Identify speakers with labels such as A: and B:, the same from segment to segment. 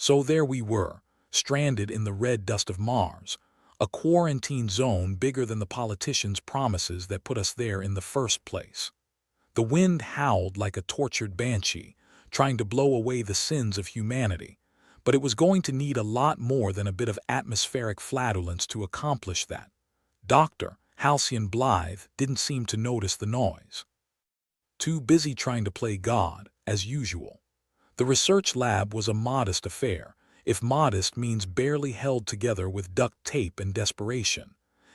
A: So there we were, stranded in the red dust of Mars, a quarantine zone bigger than the politicians' promises that put us there in the first place. The wind howled like a tortured banshee, trying to blow away the sins of humanity, but it was going to need a lot more than a bit of atmospheric flatulence to accomplish that. Dr. Halcyon Blythe didn't seem to notice the noise. Too busy trying to play God, as usual. The research lab was a modest affair, if modest means barely held together with duct tape and desperation.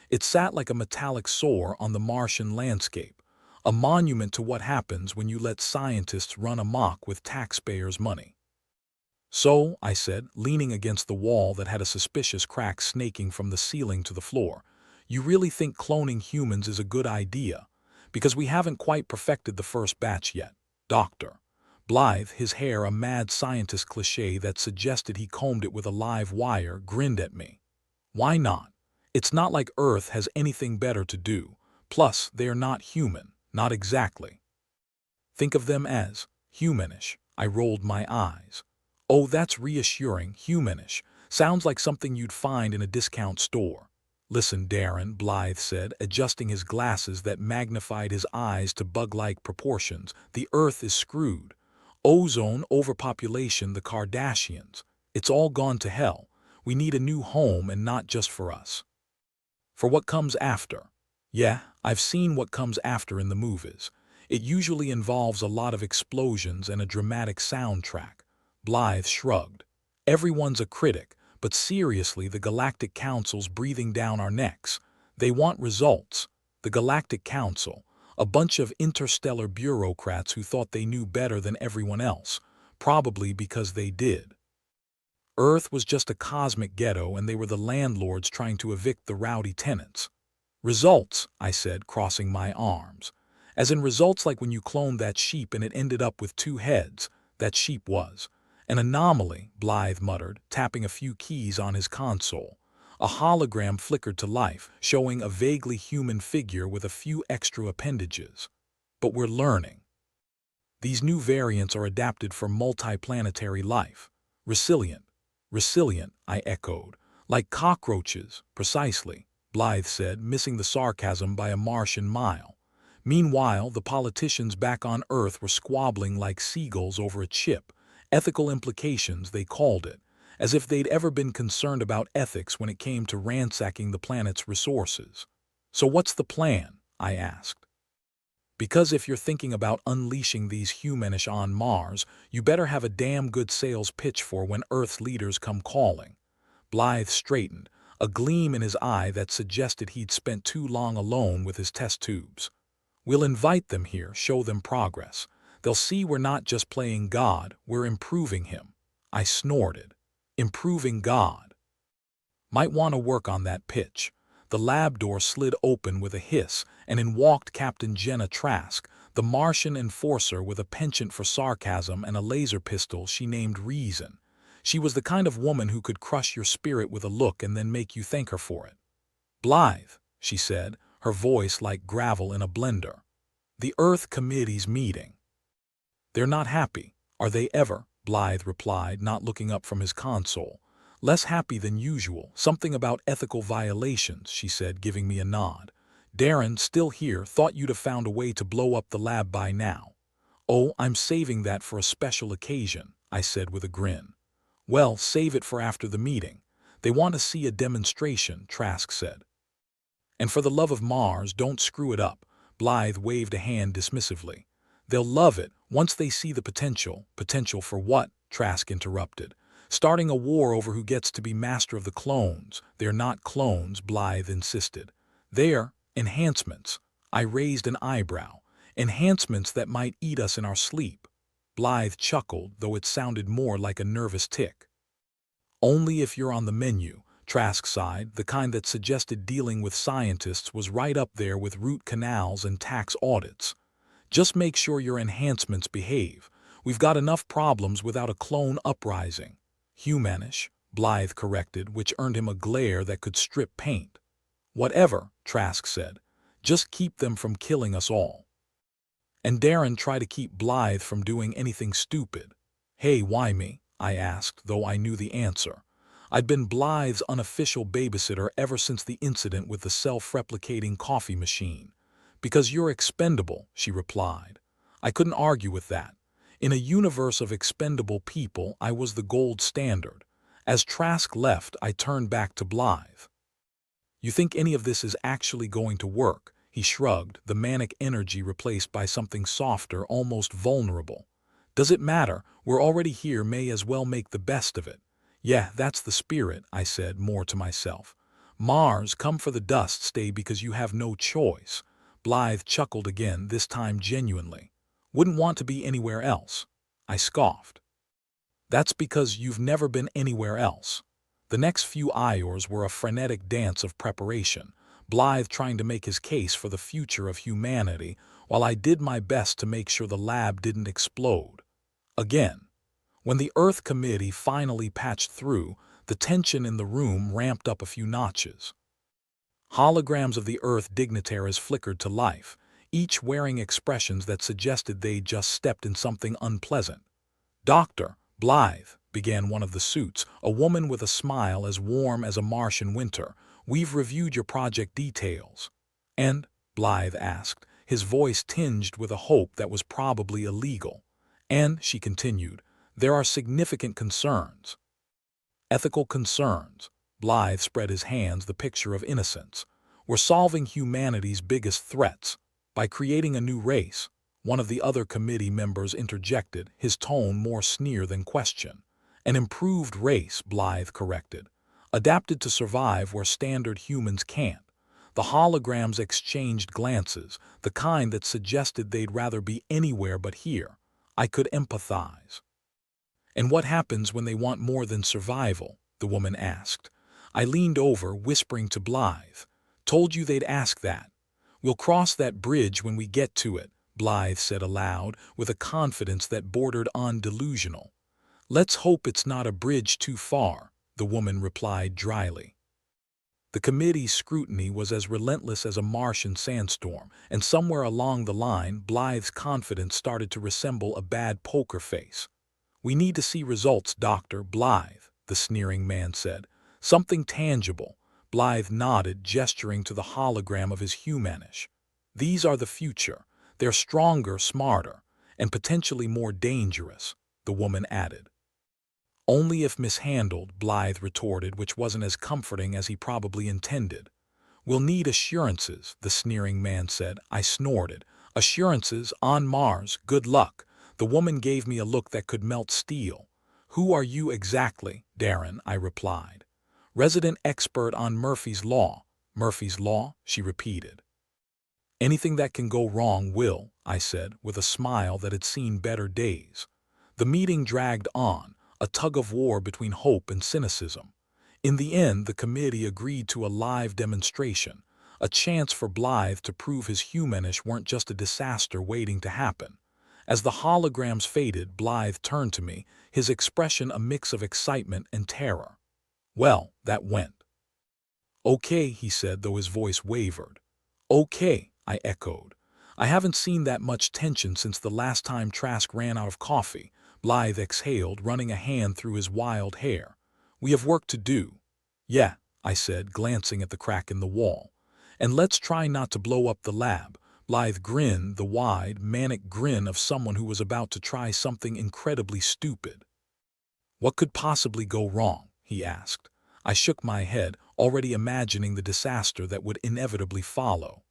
A: It sat like a metallic sore on the Martian landscape, a monument to what happens when you let scientists run amok with taxpayers' money. So, I said, leaning against the wall that had a suspicious crack snaking from the ceiling to the floor, you really think cloning humans is a good idea? Because we haven't quite perfected the first batch yet, Doctor. Blythe, his hair a mad scientist cliché that suggested he combed it with a live wire, grinned at me. Why not? It's not like Earth has anything better to do. Plus, they are not human, not exactly. Think of them as humanish. I rolled my eyes. Oh, that's reassuring, humanish. Sounds like something you'd find in a discount store. Listen, Darren, Blythe said, adjusting his glasses that magnified his eyes to bug-like proportions. The Earth is screwed. Ozone, overpopulation, the Kardashians. It's all gone to hell. We need a new home, and not just for us. For what comes after. Yeah, I've seen what comes after in the movies. It usually involves a lot of explosions and a dramatic soundtrack. Blythe shrugged. Everyone's a critic, but seriously, the Galactic Council's breathing down our necks. They want results. The Galactic Council, a bunch of interstellar bureaucrats who thought they knew better than everyone else, probably because they did. Earth was just a cosmic ghetto, and they were the landlords trying to evict the rowdy tenants. Results, I said, crossing my arms. As in results like when you cloned that sheep and it ended up with 2 heads. That sheep was an anomaly, Blythe muttered, tapping a few keys on his console. A hologram flickered to life, showing a vaguely human figure with a few extra appendages. But we're learning. These new variants are adapted for multiplanetary life. Resilient. Resilient, I echoed. Like cockroaches, precisely, Blythe said, missing the sarcasm by a Martian mile. Meanwhile, the politicians back on Earth were squabbling like seagulls over a chip. Ethical implications, they called it, as if they'd ever been concerned about ethics when it came to ransacking the planet's resources. So what's the plan? I asked. Because if you're thinking about unleashing these humanish on Mars, you better have a damn good sales pitch for when Earth's leaders come calling. Blythe straightened, a gleam in his eye that suggested he'd spent too long alone with his test tubes. We'll invite them here, show them progress. They'll see we're not just playing God, we're improving him. I snorted. Improving God. Might want to work on that pitch. The lab door slid open with a hiss, and in walked Captain Jenna Trask, the Martian enforcer with a penchant for sarcasm and a laser pistol she named Reason. She was the kind of woman who could crush your spirit with a look and then make you thank her for it. Blythe, she said, her voice like gravel in a blender. The Earth Committee's meeting. They're not happy, are they ever? Blythe replied, not looking up from his console. Less happy than usual, something about ethical violations, she said, giving me a nod. Darren, still here, thought you'd have found a way to blow up the lab by now. Oh, I'm saving that for a special occasion, I said with a grin. Well, save it for after the meeting. They want to see a demonstration, Trask said. And for the love of Mars, don't screw it up, Blythe waved a hand dismissively. They'll love it once they see the potential. Potential for what? Trask interrupted. Starting a war over who gets to be master of the clones. They're not clones, Blythe insisted. They're enhancements. I raised an eyebrow. Enhancements that might eat us in our sleep. Blythe chuckled, though it sounded more like a nervous tick. Only if you're on the menu, Trask sighed, the kind that suggested dealing with scientists was right up there with root canals and tax audits. Just make sure your enhancements behave. We've got enough problems without a clone uprising. Humanish, Blythe corrected, which earned him a glare that could strip paint. Whatever, Trask said. Just keep them from killing us all. And Darren tried to keep Blythe from doing anything stupid. Hey, why me? I asked, though I knew the answer. I'd been Blythe's unofficial babysitter ever since the incident with the self-replicating coffee machine. "Because you're expendable," she replied. I couldn't argue with that. In a universe of expendable people, I was the gold standard. As Trask left, I turned back to Blythe. "You think any of this is actually going to work?" He shrugged, the manic energy replaced by something softer, almost vulnerable. "Does it matter? We're already here, may as well make the best of it." "Yeah, that's the spirit," I said, more to myself. "Mars, come for the dust, stay because you have no choice." Blythe chuckled again, this time genuinely. "Wouldn't want to be anywhere else." I scoffed. "That's because you've never been anywhere else." The next few hours were a frenetic dance of preparation, Blythe trying to make his case for the future of humanity, while I did my best to make sure the lab didn't explode. Again. When the Earth Committee finally patched through, the tension in the room ramped up a few notches. Holograms of the Earth dignitaries flickered to life, each wearing expressions that suggested they'd just stepped in something unpleasant. "Dr. Blythe," began one of the suits, a woman with a smile as warm as a Martian winter, "we've reviewed your project details." "And?" Blythe asked, his voice tinged with a hope that was probably illegal. "And," she continued, "there are significant concerns." "Ethical concerns." Blythe spread his hands, the picture of innocence. "We're solving humanity's biggest threats by creating a new race." One of the other committee members interjected, his tone more sneer than question. "An improved race," Blythe corrected. "Adapted to survive where standard humans can't." The holograms exchanged glances, the kind that suggested they'd rather be anywhere but here. I could empathize. "And what happens when they want more than survival?" the woman asked. I leaned over, whispering to Blythe. "Told you they'd ask that." "We'll cross that bridge when we get to it," Blythe said aloud, with a confidence that bordered on delusional. "Let's hope it's not a bridge too far," the woman replied dryly. The committee's scrutiny was as relentless as a Martian sandstorm, and somewhere along the line, Blythe's confidence started to resemble a bad poker face. "We need to see results, Dr. Blythe," the sneering man said. "Something tangible." Blythe nodded, gesturing to the hologram of his humanish. "These are the future. They're stronger, smarter, and potentially more dangerous," the woman added. "Only if mishandled," Blythe retorted, which wasn't as comforting as he probably intended. "We'll need assurances," the sneering man said. I snorted. "Assurances on Mars, good luck." The woman gave me a look that could melt steel. "Who are you exactly, Darren?" I replied. "Resident expert on Murphy's Law." "Murphy's Law?" she repeated. "Anything that can go wrong will," I said, with a smile that had seen better days. The meeting dragged on, a tug-of-war between hope and cynicism. In the end, the committee agreed to a live demonstration, a chance for Blythe to prove his humanish weren't just a disaster waiting to happen. As the holograms faded, Blythe turned to me, his expression a mix of excitement and terror. "Well, that went." "Okay," he said, though his voice wavered. "Okay," I echoed. "I haven't seen that much tension since the last time Trask ran out of coffee." Blythe exhaled, running a hand through his wild hair. "We have work to do." "Yeah," I said, glancing at the crack in the wall. "And let's try not to blow up the lab." Blythe grinned, the wide, manic grin of someone who was about to try something incredibly stupid. "What could possibly go wrong?" he asked. I shook my head, already imagining the disaster that would inevitably follow.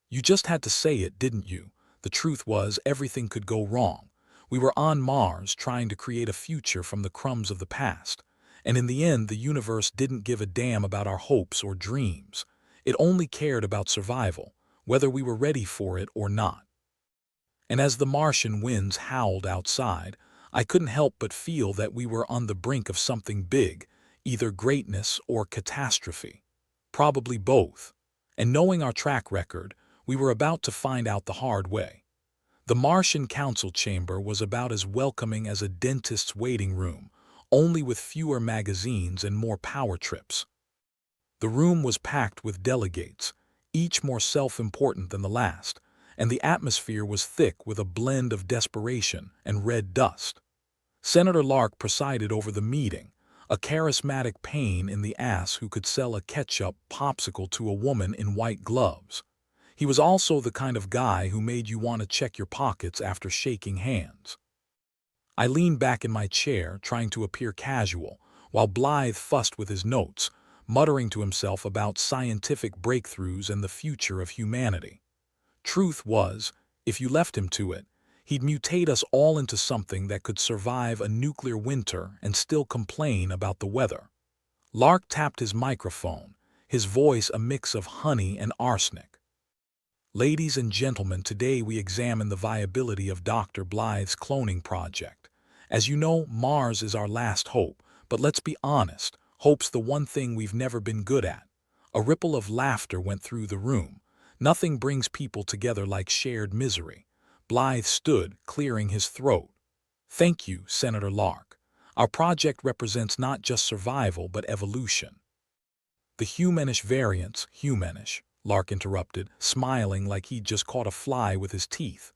A: "You just had to say it, didn't you?" The truth was, everything could go wrong. We were on Mars, trying to create a future from the crumbs of the past. And in the end, the universe didn't give a damn about our hopes or dreams. It only cared about survival, whether we were ready for it or not. And as the Martian winds howled outside, I couldn't help but feel that we were on the brink of something big, either greatness or catastrophe. Probably both. And knowing our track record, we were about to find out the hard way. The Martian council chamber was about as welcoming as a dentist's waiting room, only with fewer magazines and more power trips. The room was packed with delegates, each more self-important than the last, and the atmosphere was thick with a blend of desperation and red dust. Senator Lark presided over the meeting, a charismatic pain in the ass who could sell a ketchup popsicle to a woman in white gloves. He was also the kind of guy who made you want to check your pockets after shaking hands. I leaned back in my chair, trying to appear casual, while Blythe fussed with his notes, muttering to himself about scientific breakthroughs and the future of humanity. Truth was, if you left him to it, he'd mutate us all into something that could survive a nuclear winter and still complain about the weather. Lark tapped his microphone, his voice a mix of honey and arsenic. Ladies and gentlemen, today we examine the viability of Dr. Blythe's cloning project. As you know, Mars is our last hope, but let's be honest, hope's the one thing we've never been good at. A ripple of laughter went through the room. Nothing brings people together like shared misery. Blythe stood, clearing his throat. Thank you, Senator Lark. Our project represents not just survival but evolution. The humanish variants, humanish, Lark interrupted, smiling like he'd just caught a fly with his teeth.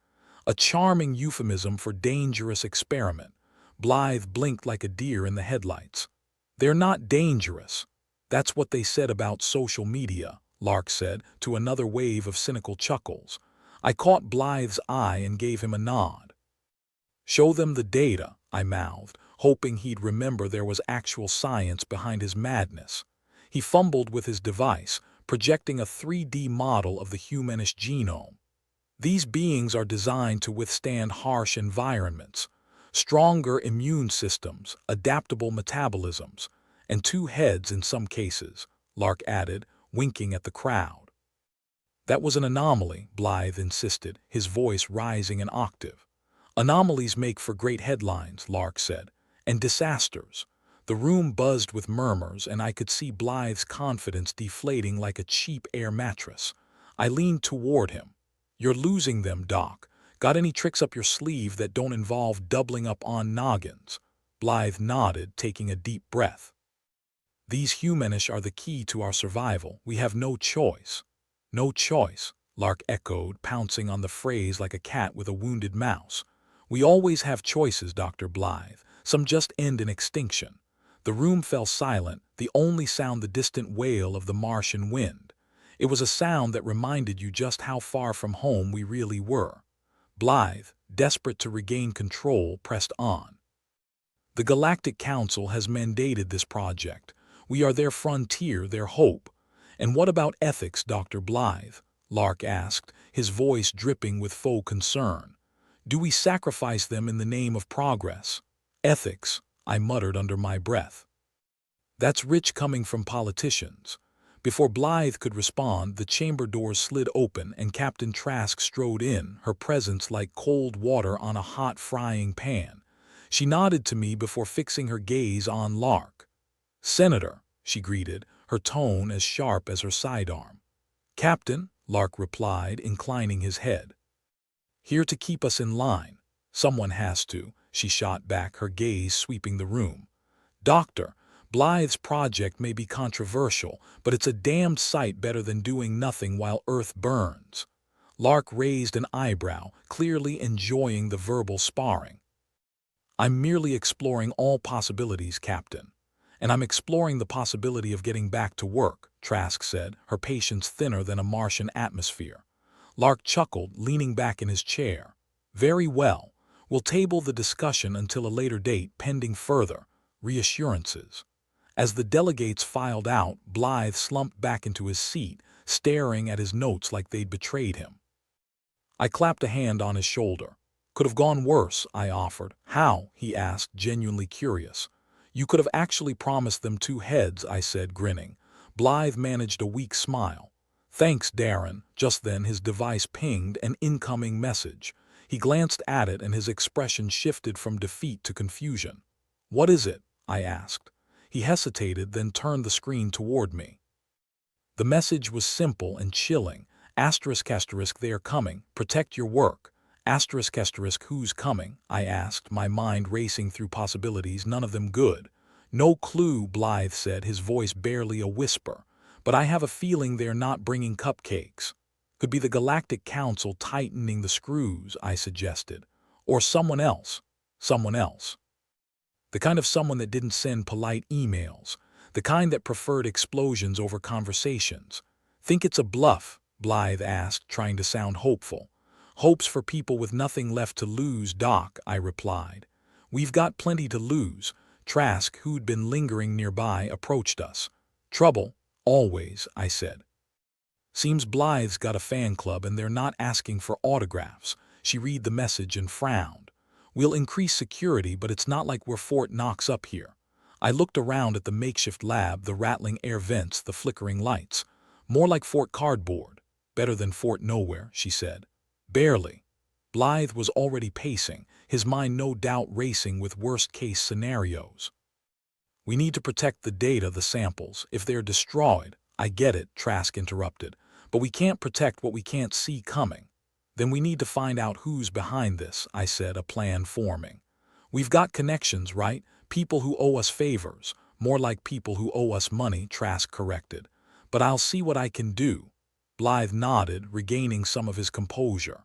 A: A charming euphemism for dangerous experiment. Blythe blinked like a deer in the headlights. They're not dangerous. That's what they said about social media, Lark said, to another wave of cynical chuckles. I caught Blythe's eye and gave him a nod. Show them the data, I mouthed, hoping he'd remember there was actual science behind his madness. He fumbled with his device, projecting a 3D model of the humanish genome. These beings are designed to withstand harsh environments, stronger immune systems, adaptable metabolisms, and 2 heads in some cases, Lark added, winking at the crowd. That was an anomaly, Blythe insisted, his voice rising an octave. Anomalies make for great headlines, Lark said, and disasters. The room buzzed with murmurs, and I could see Blythe's confidence deflating like a cheap air mattress. I leaned toward him. You're losing them, Doc. Got any tricks up your sleeve that don't involve doubling up on noggins? Blythe nodded, taking a deep breath. These humanish are the key to our survival. We have no choice. No choice, Lark echoed, pouncing on the phrase like a cat with a wounded mouse. We always have choices, Dr. Blythe. Some just end in extinction. The room fell silent, the only sound the distant wail of the Martian wind. It was a sound that reminded you just how far from home we really were. Blythe, desperate to regain control, pressed on. The Galactic Council has mandated this project. We are their frontier, their hope. And what about ethics, Dr. Blythe? Lark asked, his voice dripping with faux concern. Do we sacrifice them in the name of progress? Ethics, I muttered under my breath. That's rich coming from politicians. Before Blythe could respond, the chamber doors slid open and Captain Trask strode in, her presence like cold water on a hot frying pan. She nodded to me before fixing her gaze on Lark. Senator, she greeted, her tone as sharp as her sidearm. Captain, Lark replied, inclining his head. Here to keep us in line. Someone has to, she shot back, her gaze sweeping the room. Doctor, Blythe's project may be controversial, but it's a damned sight better than doing nothing while Earth burns. Lark raised an eyebrow, clearly enjoying the verbal sparring. I'm merely exploring all possibilities, Captain. And I'm exploring the possibility of getting back to work, Trask said, her patience thinner than a Martian atmosphere. Lark chuckled, leaning back in his chair. Very well. We'll table the discussion until a later date, pending further reassurances. As the delegates filed out, Blythe slumped back into his seat, staring at his notes like they'd betrayed him. I clapped a hand on his shoulder. Could have gone worse, I offered. How? He asked, genuinely curious. You could have actually promised them 2 heads, I said, grinning. Blythe managed a weak smile. Thanks, Darren. Just then his device pinged an incoming message. He glanced at it and his expression shifted from defeat to confusion. What is it? I asked. He hesitated, then turned the screen toward me. The message was simple and chilling. Asterisk, they are coming. Protect your work. Asterisk, who's coming? I asked, my mind racing through possibilities, none of them good. No clue, Blythe said, his voice barely a whisper. But I have a feeling they're not bringing cupcakes. Could be the Galactic Council tightening the screws, I suggested. Or someone else. Someone else. The kind of someone that didn't send polite emails. The kind that preferred explosions over conversations. Think it's a bluff? Blythe asked, trying to sound hopeful. Hopes for people with nothing left to lose, Doc, I replied. We've got plenty to lose. Trask, who'd been lingering nearby, approached us. Trouble, always, I said. Seems Blythe's got a fan club and they're not asking for autographs. She read the message and frowned. We'll increase security, but it's not like we're Fort Knox up here. I looked around at the makeshift lab, the rattling air vents, the flickering lights. More like Fort Cardboard. Better than Fort Nowhere, she said. Barely. Blythe was already pacing, his mind no doubt racing with worst-case scenarios. We need to protect the data, the samples. If they're destroyed, I get it, Trask interrupted, but we can't protect what we can't see coming. Then we need to find out who's behind this, I said, a plan forming. We've got connections, right? People who owe us favors. More like people who owe us money, Trask corrected. But I'll see what I can do. Blythe nodded, regaining some of his composure.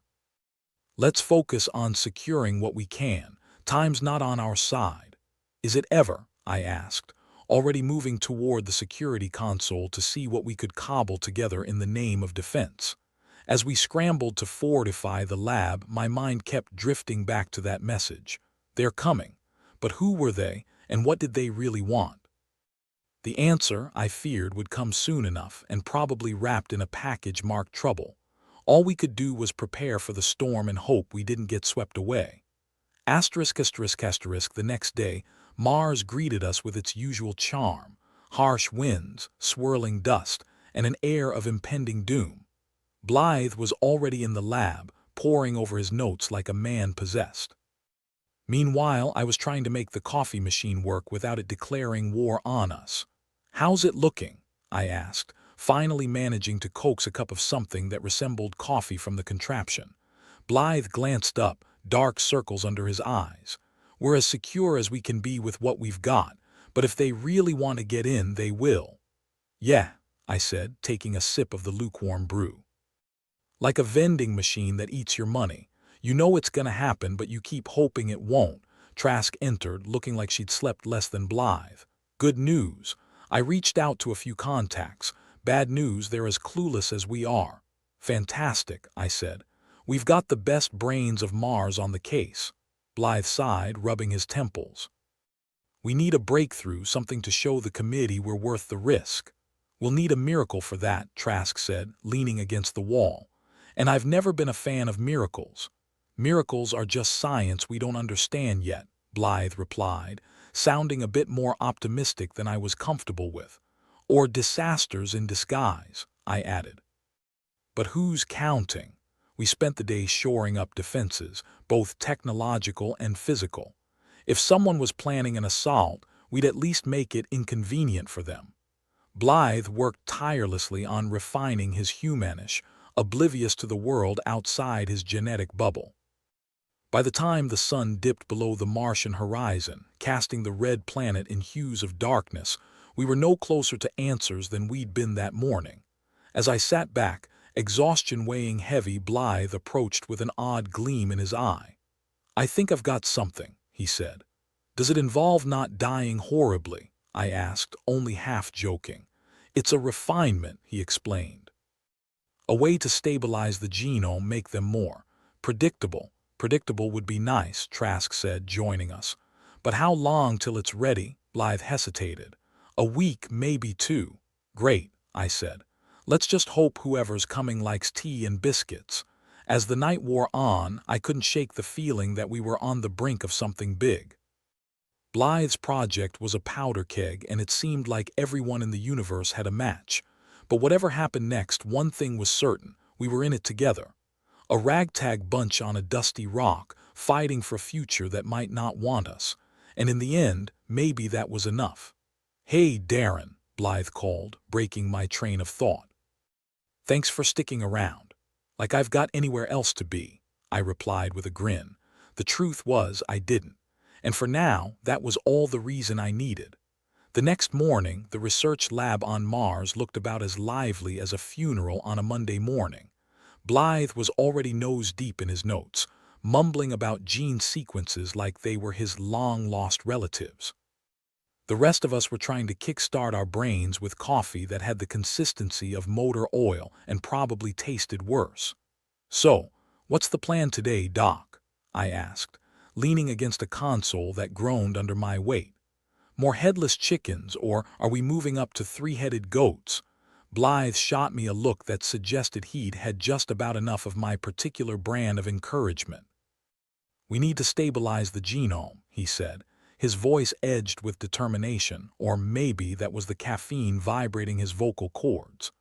A: Let's focus on securing what we can. Time's not on our side. Is it ever? I asked, already moving toward the security console to see what we could cobble together in the name of defense. As we scrambled to fortify the lab, my mind kept drifting back to that message. They're coming. But who were they, and what did they really want? The answer, I feared, would come soon enough, and probably wrapped in a package marked trouble. All we could do was prepare for the storm and hope we didn't get swept away. The next day, Mars greeted us with its usual charm, harsh winds, swirling dust, and an air of impending doom. Blythe was already in the lab, poring over his notes like a man possessed. Meanwhile, I was trying to make the coffee machine work without it declaring war on us. How's it looking? I asked, finally managing to coax a cup of something that resembled coffee from the contraption. Blythe glanced up, dark circles under his eyes. We're as secure as we can be with what we've got, but if they really want to get in, they will. Yeah, I said, taking a sip of the lukewarm brew. Like a vending machine that eats your money. You know it's gonna happen, but you keep hoping it won't. Trask entered, looking like she'd slept less than Blythe. Good news. I reached out to a few contacts. Bad news, they're as clueless as we are. Fantastic, I said. We've got the best brains of Mars on the case. Blythe sighed, rubbing his temples. We need a breakthrough, something to show the committee we're worth the risk. We'll need a miracle for that, Trask said, leaning against the wall. And I've never been a fan of miracles. Miracles are just science we don't understand yet, Blythe replied, sounding a bit more optimistic than I was comfortable with. Or disasters in disguise, I added. But who's counting? We spent the day shoring up defenses, both technological and physical. If someone was planning an assault, we'd at least make it inconvenient for them. Blythe worked tirelessly on refining his humanish, oblivious to the world outside his genetic bubble. By the time the sun dipped below the Martian horizon, casting the red planet in hues of darkness, we were no closer to answers than we'd been that morning. As I sat back, exhaustion weighing heavy, Blythe approached with an odd gleam in his eye. I think I've got something, he said. Does it involve not dying horribly? I asked, only half joking. It's a refinement, he explained. A way to stabilize the genome, make them more predictable. Predictable would be nice, Trask said, joining us. But how long till it's ready? Blythe hesitated. A week, maybe 2. Great, I said. Let's just hope whoever's coming likes tea and biscuits. As the night wore on, I couldn't shake the feeling that we were on the brink of something big. Blythe's project was a powder keg, and it seemed like everyone in the universe had a match. But whatever happened next, one thing was certain. We were in it together. A ragtag bunch on a dusty rock, fighting for a future that might not want us. And in the end, maybe that was enough. Hey, Darren, Blythe called, breaking my train of thought. Thanks for sticking around. Like I've got anywhere else to be, I replied with a grin. The truth was, I didn't. And for now, that was all the reason I needed. The next morning, the research lab on Mars looked about as lively as a funeral on a Monday morning. Blythe was already nose-deep in his notes, mumbling about gene sequences like they were his long-lost relatives. The rest of us were trying to kickstart our brains with coffee that had the consistency of motor oil and probably tasted worse. "So, what's the plan today, Doc?" I asked, leaning against a console that groaned under my weight. "More headless chickens, or are we moving up to three-headed goats?" Blythe shot me a look that suggested he'd had just about enough of my particular brand of encouragement. "We need to stabilize the genome," he said, his voice edged with determination, or maybe that was the caffeine vibrating his vocal cords.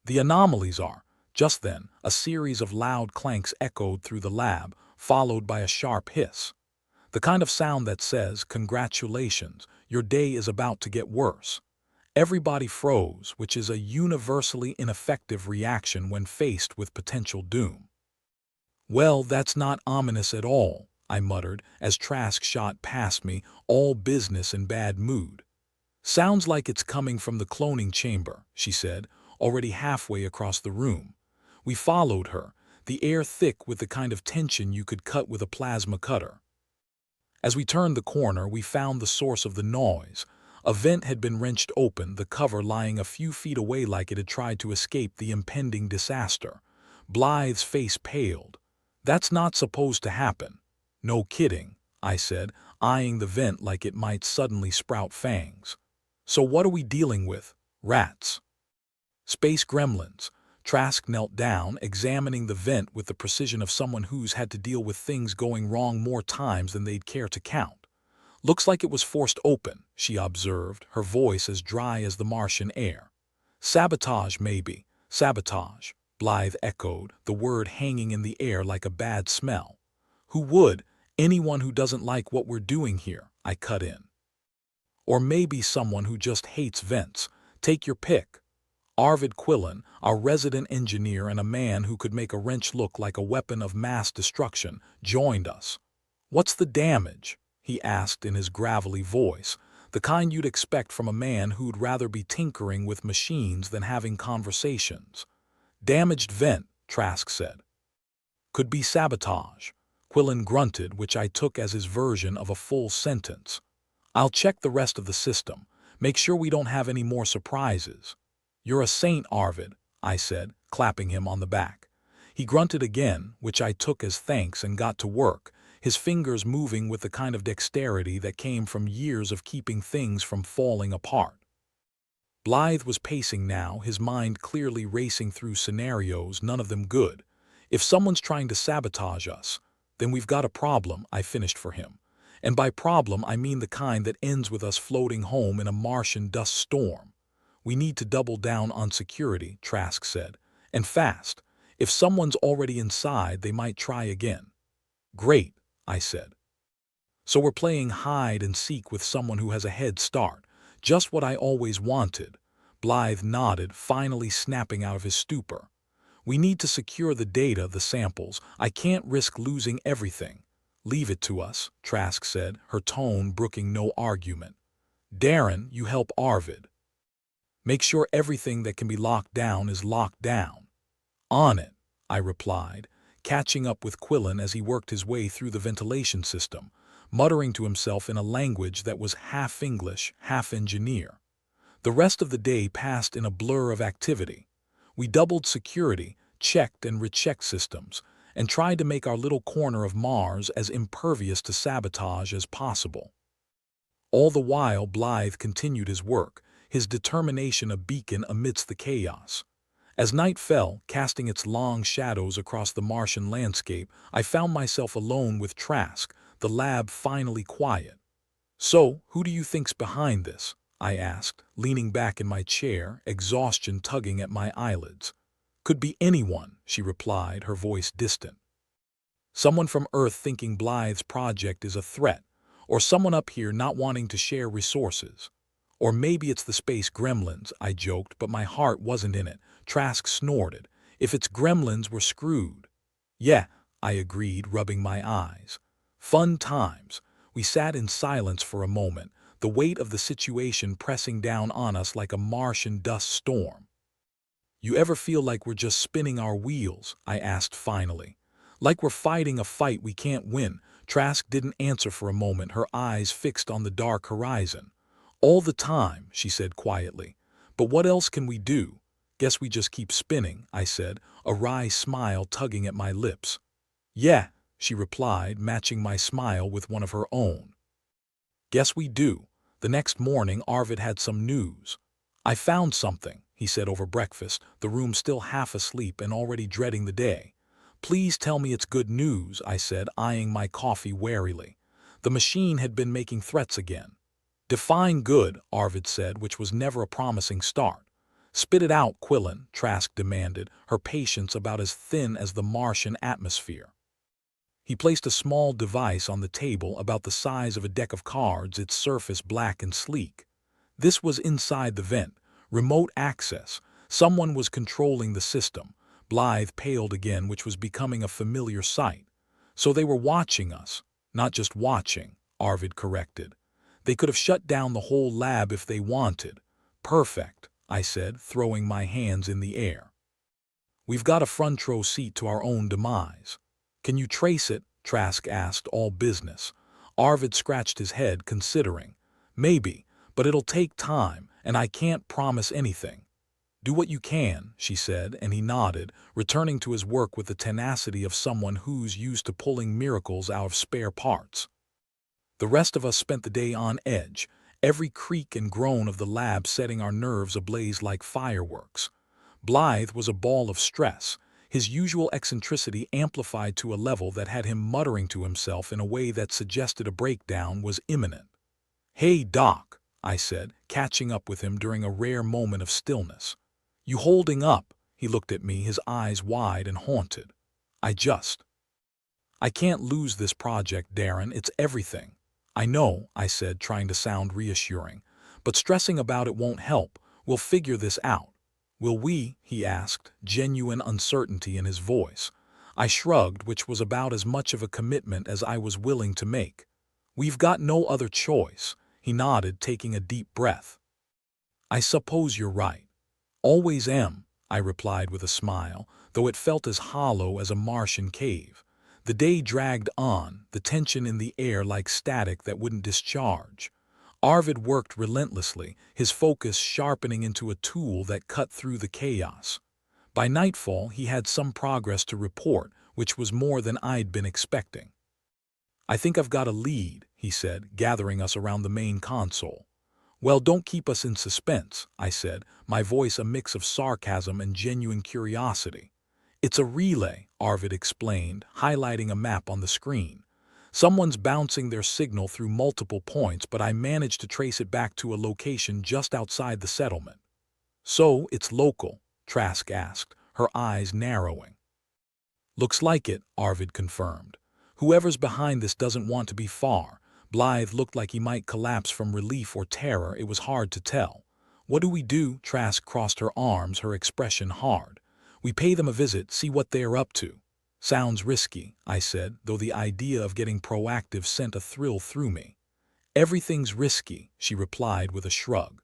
A: "The anomalies are—" Just then, a series of loud clanks echoed through the lab, followed by a sharp hiss. The kind of sound that says, "Congratulations, your day is about to get worse." Everybody froze, which is a universally ineffective reaction when faced with potential doom. "Well, that's not ominous at all," I muttered as Trask shot past me, all business and bad mood. "Sounds like it's coming from the cloning chamber," she said, already halfway across the room. We followed her, the air thick with the kind of tension you could cut with a plasma cutter. As we turned the corner, we found the source of the noise. A vent had been wrenched open, the cover lying a few feet away like it had tried to escape the impending disaster. Blythe's face paled. "That's not supposed to happen." "No kidding," I said, eyeing the vent like it might suddenly sprout fangs. "So what are we dealing with? Rats?" "Space gremlins." Trask knelt down, examining the vent with the precision of someone who's had to deal with things going wrong more times than they'd care to count. "Looks like it was forced open," she observed, her voice as dry as the Martian air. "Sabotage, maybe." "Sabotage," Blythe echoed, the word hanging in the air like a bad smell. "Who would? Anyone who doesn't like what we're doing here," I cut in. "Or maybe someone who just hates vents. Take your pick." Arvid Quillen, our resident engineer and a man who could make a wrench look like a weapon of mass destruction, joined us. "What's the damage?" he asked in his gravelly voice, the kind you'd expect from a man who'd rather be tinkering with machines than having conversations. "Damaged vent," Trask said. "Could be sabotage." Quillen grunted, which I took as his version of a full sentence. "I'll check the rest of the system. Make sure we don't have any more surprises." "You're a saint, Arvid," I said, clapping him on the back. He grunted again, which I took as thanks, and got to work, his fingers moving with the kind of dexterity that came from years of keeping things from falling apart. Blythe was pacing now, his mind clearly racing through scenarios, none of them good. "If someone's trying to sabotage us, then we've got a problem," I finished for him. "And by problem, I mean the kind that ends with us floating home in a Martian dust storm. We need to double down on security," Trask said. "And fast. If someone's already inside, they might try again." "Great," I said. "So we're playing hide and seek with someone who has a head start. Just what I always wanted." Blythe nodded, finally snapping out of his stupor. "We need to secure the data, the samples. I can't risk losing everything." "Leave it to us," Trask said, her tone brooking no argument. "Darren, you help Arvid. Make sure everything that can be locked down is locked down." "On it," I replied, catching up with Quillen as he worked his way through the ventilation system, muttering to himself in a language that was half English, half engineer. The rest of the day passed in a blur of activity. We doubled security, checked and rechecked systems, and tried to make our little corner of Mars as impervious to sabotage as possible. All the while, Blythe continued his work, his determination a beacon amidst the chaos. As night fell, casting its long shadows across the Martian landscape, I found myself alone with Trask, the lab finally quiet. "So, who do you think's behind this?" I asked, leaning back in my chair, exhaustion tugging at my eyelids. "Could be anyone," she replied, her voice distant. "Someone from Earth thinking Blythe's project is a threat, or someone up here not wanting to share resources. Or maybe it's the space gremlins," I joked, but my heart wasn't in it. Trask snorted. "If it's gremlins, we're screwed." "Yeah," I agreed, rubbing my eyes. Fun times. We sat in silence for a moment, the weight of the situation pressing down on us like a Martian dust storm. "You ever feel like we're just spinning our wheels?" I asked finally. Like we're fighting a fight we can't win. Trask didn't answer for a moment, her eyes fixed on the dark horizon. All the time, she said quietly. But what else can we do? Guess we just keep spinning, I said, a wry smile tugging at my lips. Yeah, she replied, matching my smile with one of her own. Guess we do. The next morning, Arvid had some news. I found something, he said over breakfast, the room still half asleep and already dreading the day. Please tell me it's good news, I said, eyeing my coffee warily. The machine had been making threats again. Define good, Arvid said, which was never a promising start. Spit it out, Quillen, Trask demanded, her patience about as thin as the Martian atmosphere. He placed a small device on the table about the size of a deck of cards, its surface black and sleek. This was inside the vent, remote access. Someone was controlling the system. Blythe paled again, which was becoming a familiar sight. So they were watching us. Not just watching, Arvid corrected. They could have shut down the whole lab if they wanted. Perfect, I said, throwing my hands in the air. We've got a front row seat to our own demise. Can you trace it? Trask asked, all business. Arvid scratched his head, considering. Maybe, but it'll take time, and I can't promise anything. Do what you can, she said, and he nodded, returning to his work with the tenacity of someone who's used to pulling miracles out of spare parts. The rest of us spent the day on edge, every creak and groan of the lab setting our nerves ablaze like fireworks. Blythe was a ball of stress, his usual eccentricity amplified to a level that had him muttering to himself in a way that suggested a breakdown was imminent. Hey, Doc, I said, catching up with him during a rare moment of stillness. You holding up? He looked at me, his eyes wide and haunted. I can't lose this project, Darren, it's everything. I know, I said, trying to sound reassuring, but stressing about it won't help. We'll figure this out. Will we? He asked, genuine uncertainty in his voice. I shrugged, which was about as much of a commitment as I was willing to make. We've got no other choice, he nodded, taking a deep breath. I suppose you're right. Always am, I replied with a smile, though it felt as hollow as a Martian cave. The day dragged on, the tension in the air like static that wouldn't discharge. Arvid worked relentlessly, his focus sharpening into a tool that cut through the chaos. By nightfall, he had some progress to report, which was more than I'd been expecting. I think I've got a lead, he said, gathering us around the main console. Well, don't keep us in suspense, I said, my voice a mix of sarcasm and genuine curiosity. It's a relay, Arvid explained, highlighting a map on the screen. Someone's bouncing their signal through multiple points, but I managed to trace it back to a location just outside the settlement. So, it's local, Trask asked, her eyes narrowing. Looks like it, Arvid confirmed. Whoever's behind this doesn't want to be far. Blythe looked like he might collapse from relief or terror, it was hard to tell. What do we do? Trask crossed her arms, her expression hard. We pay them a visit, see what they're up to. Sounds risky, I said, though the idea of getting proactive sent a thrill through me. Everything's risky, she replied with a shrug.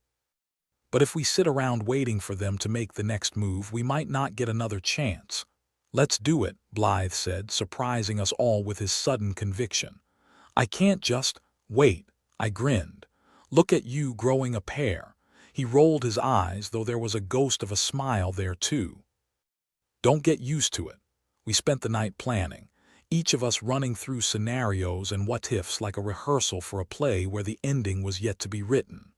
A: But if we sit around waiting for them to make the next move, we might not get another chance. Let's do it, Blythe said, surprising us all with his sudden conviction. I can't just wait, I grinned. Look at you growing a pair. He rolled his eyes, though there was a ghost of a smile there too. Don't get used to it. We spent the night planning, each of us running through scenarios and what-ifs like a rehearsal for a play where the ending was yet to be written.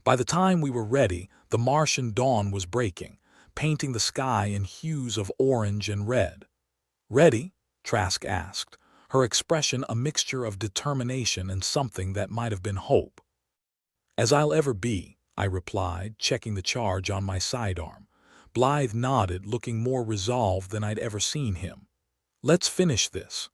A: By the time we were ready, the Martian dawn was breaking, painting the sky in hues of orange and red. Ready? Trask asked, her expression a mixture of determination and something that might have been hope. As I'll ever be, I replied, checking the charge on my sidearm. Blythe nodded, looking more resolved than I'd ever seen him. Let's finish this.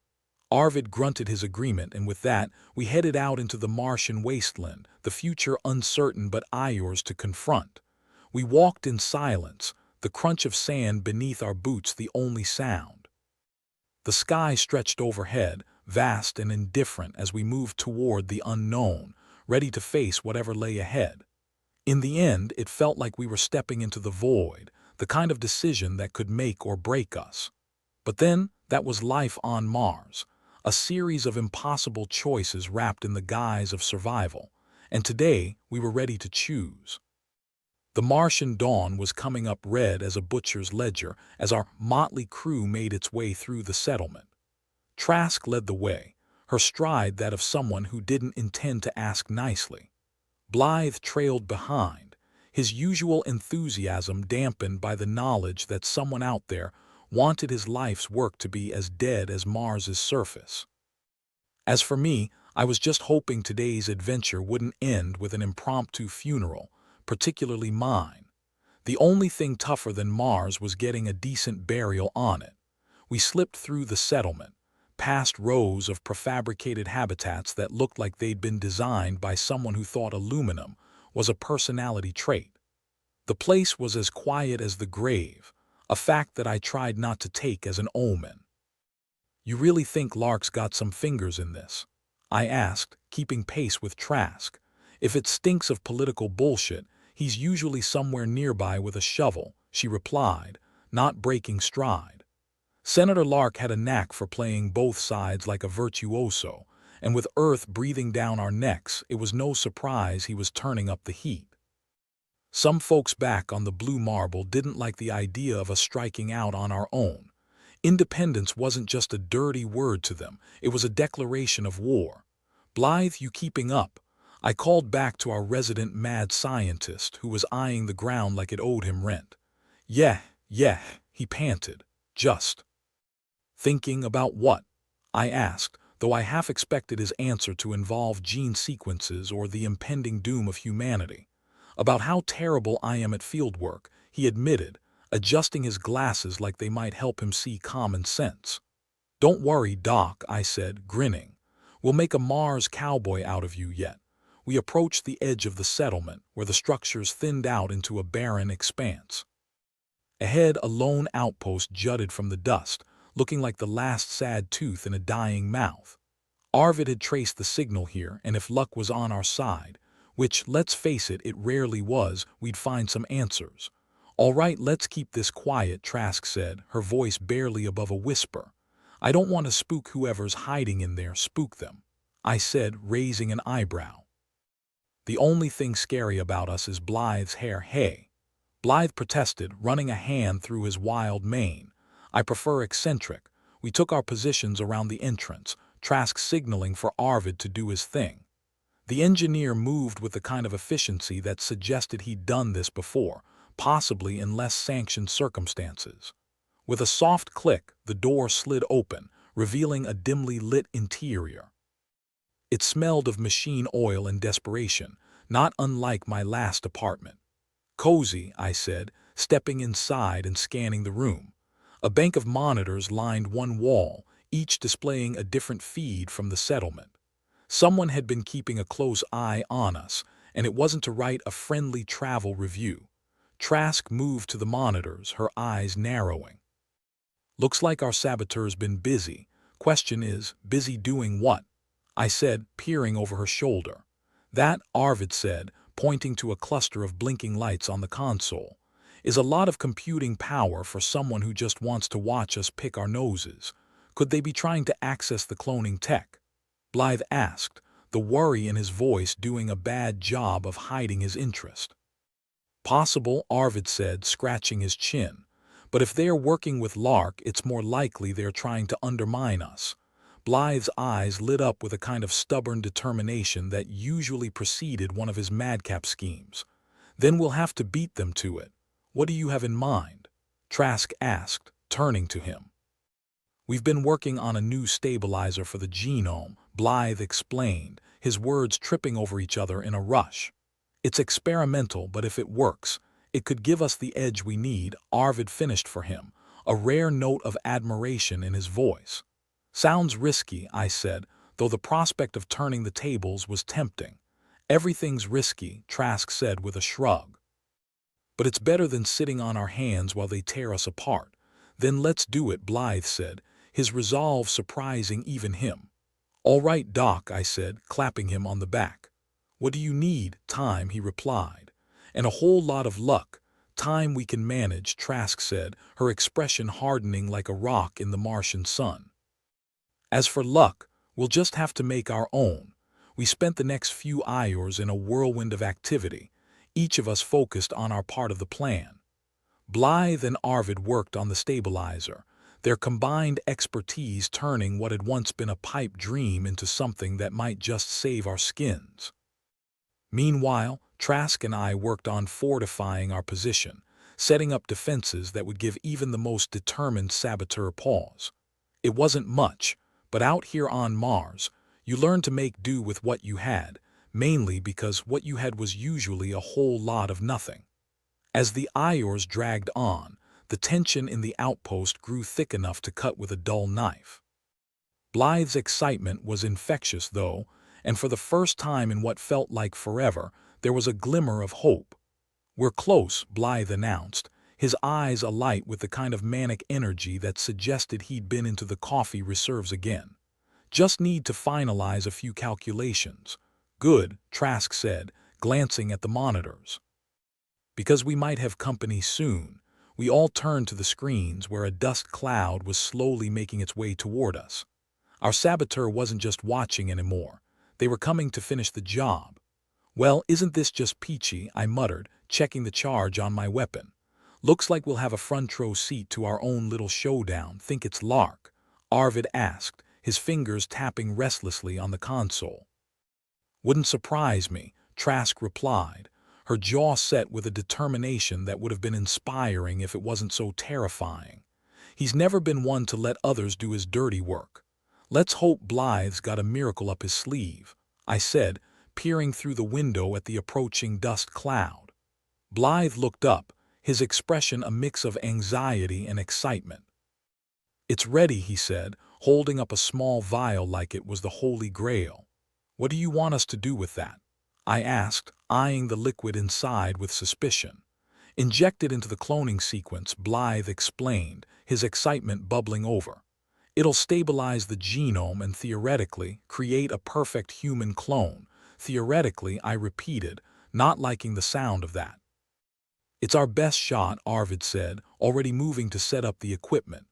A: Arvid grunted his agreement, and with that, we headed out into the Martian wasteland, the future uncertain but ours to confront. We walked in silence, the crunch of sand beneath our boots the only sound. The sky stretched overhead, vast and indifferent as we moved toward the unknown, ready to face whatever lay ahead. In the end, it felt like we were stepping into the void, the kind of decision that could make or break us. But then, That was life on Mars, a series of impossible choices wrapped in the guise of survival, and today we were ready to choose. The Martian dawn was coming up red as a butcher's ledger as our motley crew made its way through the settlement. Trask led the way, her stride that of someone who didn't intend to ask nicely. Blythe trailed behind, his usual enthusiasm dampened by the knowledge that someone out there wanted his life's work to be as dead as Mars's surface. As for me, I was just hoping today's adventure wouldn't end with an impromptu funeral, particularly mine. The only thing tougher than Mars was getting a decent burial on it. We slipped through the settlement, past rows of prefabricated habitats that looked like they'd been designed by someone who thought aluminum was a personality trait. The place was as quiet as the grave, a fact that I tried not to take as an omen. "You really think Lark's got some fingers in this?" I asked, keeping pace with Trask. "If it stinks of political bullshit, he's usually somewhere nearby with a shovel," she replied, not breaking stride. Senator Lark had a knack for playing both sides like a virtuoso, and with Earth breathing down our necks, it was no surprise he was turning up the heat. Some folks back on the blue marble didn't like the idea of us striking out on our own. Independence wasn't just a dirty word to them, it was a declaration of war. "Blythe, you keeping up?" I called back to our resident mad scientist, who was eyeing the ground like it owed him rent. Yeah, he panted. "Just." "Thinking about what?" I asked, though I half expected his answer to involve gene sequences or the impending doom of humanity. "About how terrible I am at fieldwork," he admitted, adjusting his glasses like they might help him see common sense. "Don't worry, Doc," I said, grinning. "We'll make a Mars cowboy out of you yet." We approached the edge of the settlement, where the structures thinned out into a barren expanse. Ahead, a lone outpost jutted from the dust, looking like the last sad tooth in a dying mouth. Arvid had traced the signal here, and if luck was on our side, which, let's face it, it rarely was, we'd find some answers. "All right, let's keep this quiet," Trask said, her voice barely above a whisper. "I don't want to spook whoever's hiding in there, spook them," I said, raising an eyebrow. "The only thing scary about us is Blythe's hair, hey?" Blythe protested, running a hand through his wild mane. "I prefer eccentric." We took our positions around the entrance, Trask signaling for Arvid to do his thing. The engineer moved with the kind of efficiency that suggested he'd done this before, possibly in less sanctioned circumstances. With a soft click, the door slid open, revealing a dimly lit interior. It smelled of machine oil and desperation, not unlike my last apartment. "Cozy," I said, stepping inside and scanning the room. A bank of monitors lined one wall, each displaying a different feed from the settlement. Someone had been keeping a close eye on us, and it wasn't to write a friendly travel review. Trask moved to the monitors, her eyes narrowing. "Looks like our saboteur's been busy. Question is, busy doing what?" I said, peering over her shoulder. "That," Arvid said, pointing to a cluster of blinking lights on the console, "is a lot of computing power for someone who just wants to watch us pick our noses. Could they be trying to access the cloning tech?" Blythe asked, the worry in his voice doing a bad job of hiding his interest. "Possible," Arvid said, scratching his chin. "But if they're working with Lark, it's more likely they're trying to undermine us." Blythe's eyes lit up with a kind of stubborn determination that usually preceded one of his madcap schemes. "Then we'll have to beat them to it." "What do you have in mind?" Trask asked, turning to him. "We've been working on a new stabilizer for the genome," Blythe explained, his words tripping over each other in a rush. "It's experimental, but if it works, it could give us the edge we need," Arvid finished for him, a rare note of admiration in his voice. "Sounds risky," I said, though the prospect of turning the tables was tempting. "Everything's risky," Trask said with a shrug. "But it's better than sitting on our hands while they tear us apart." "Then let's do it," Blythe said, his resolve surprising even him. "All right, Doc," I said, clapping him on the back. "What do you need?" "Time," he replied. "And a whole lot of luck. Time we can manage, Trask said, her expression hardening like a rock in the Martian sun. As for luck, we'll just have to make our own. We spent the next few hours in a whirlwind of activity, each of us focused on our part of the plan. Blythe and Arvid worked on the stabilizer, their combined expertise turning what had once been a pipe dream into something that might just save our skins. Meanwhile, Trask and I worked on fortifying our position, setting up defenses that would give even the most determined saboteur pause. It wasn't much, but out here on Mars, you learned to make do with what you had, mainly because what you had was usually a whole lot of nothing. As the hours dragged on, the tension in the outpost grew thick enough to cut with a dull knife. Blythe's excitement was infectious, though, and for the first time in what felt like forever, there was a glimmer of hope. "We're close," Blythe announced, his eyes alight with the kind of manic energy that suggested he'd been into the coffee reserves again. "Just need to finalize a few calculations." "Good," Trask said, glancing at the monitors. Because we might have company soon, we all turned to the screens where a dust cloud was slowly making its way toward us. Our saboteur wasn't just watching anymore. They were coming to finish the job. "Well, isn't this just peachy?" I muttered, checking the charge on my weapon. "Looks like we'll have a front row seat to our own little showdown. Think it's Lark?" Arvid asked, his fingers tapping restlessly on the console. "Wouldn't surprise me," Trask replied, her jaw set with a determination that would have been inspiring if it wasn't so terrifying. "He's never been one to let others do his dirty work." "Let's hope Blythe's got a miracle up his sleeve," I said, peering through the window at the approaching dust cloud. Blythe looked up, his expression a mix of anxiety and excitement. "It's ready," he said, holding up a small vial like it was the Holy Grail. "What do you want us to do with that?" I asked, eyeing the liquid inside with suspicion. "Inject it into the cloning sequence," Blythe explained, his excitement bubbling over. "It'll stabilize the genome and theoretically create a perfect human clone." "Theoretically," I repeated, not liking the sound of that. "It's our best shot," Arvid said, already moving to set up the equipment.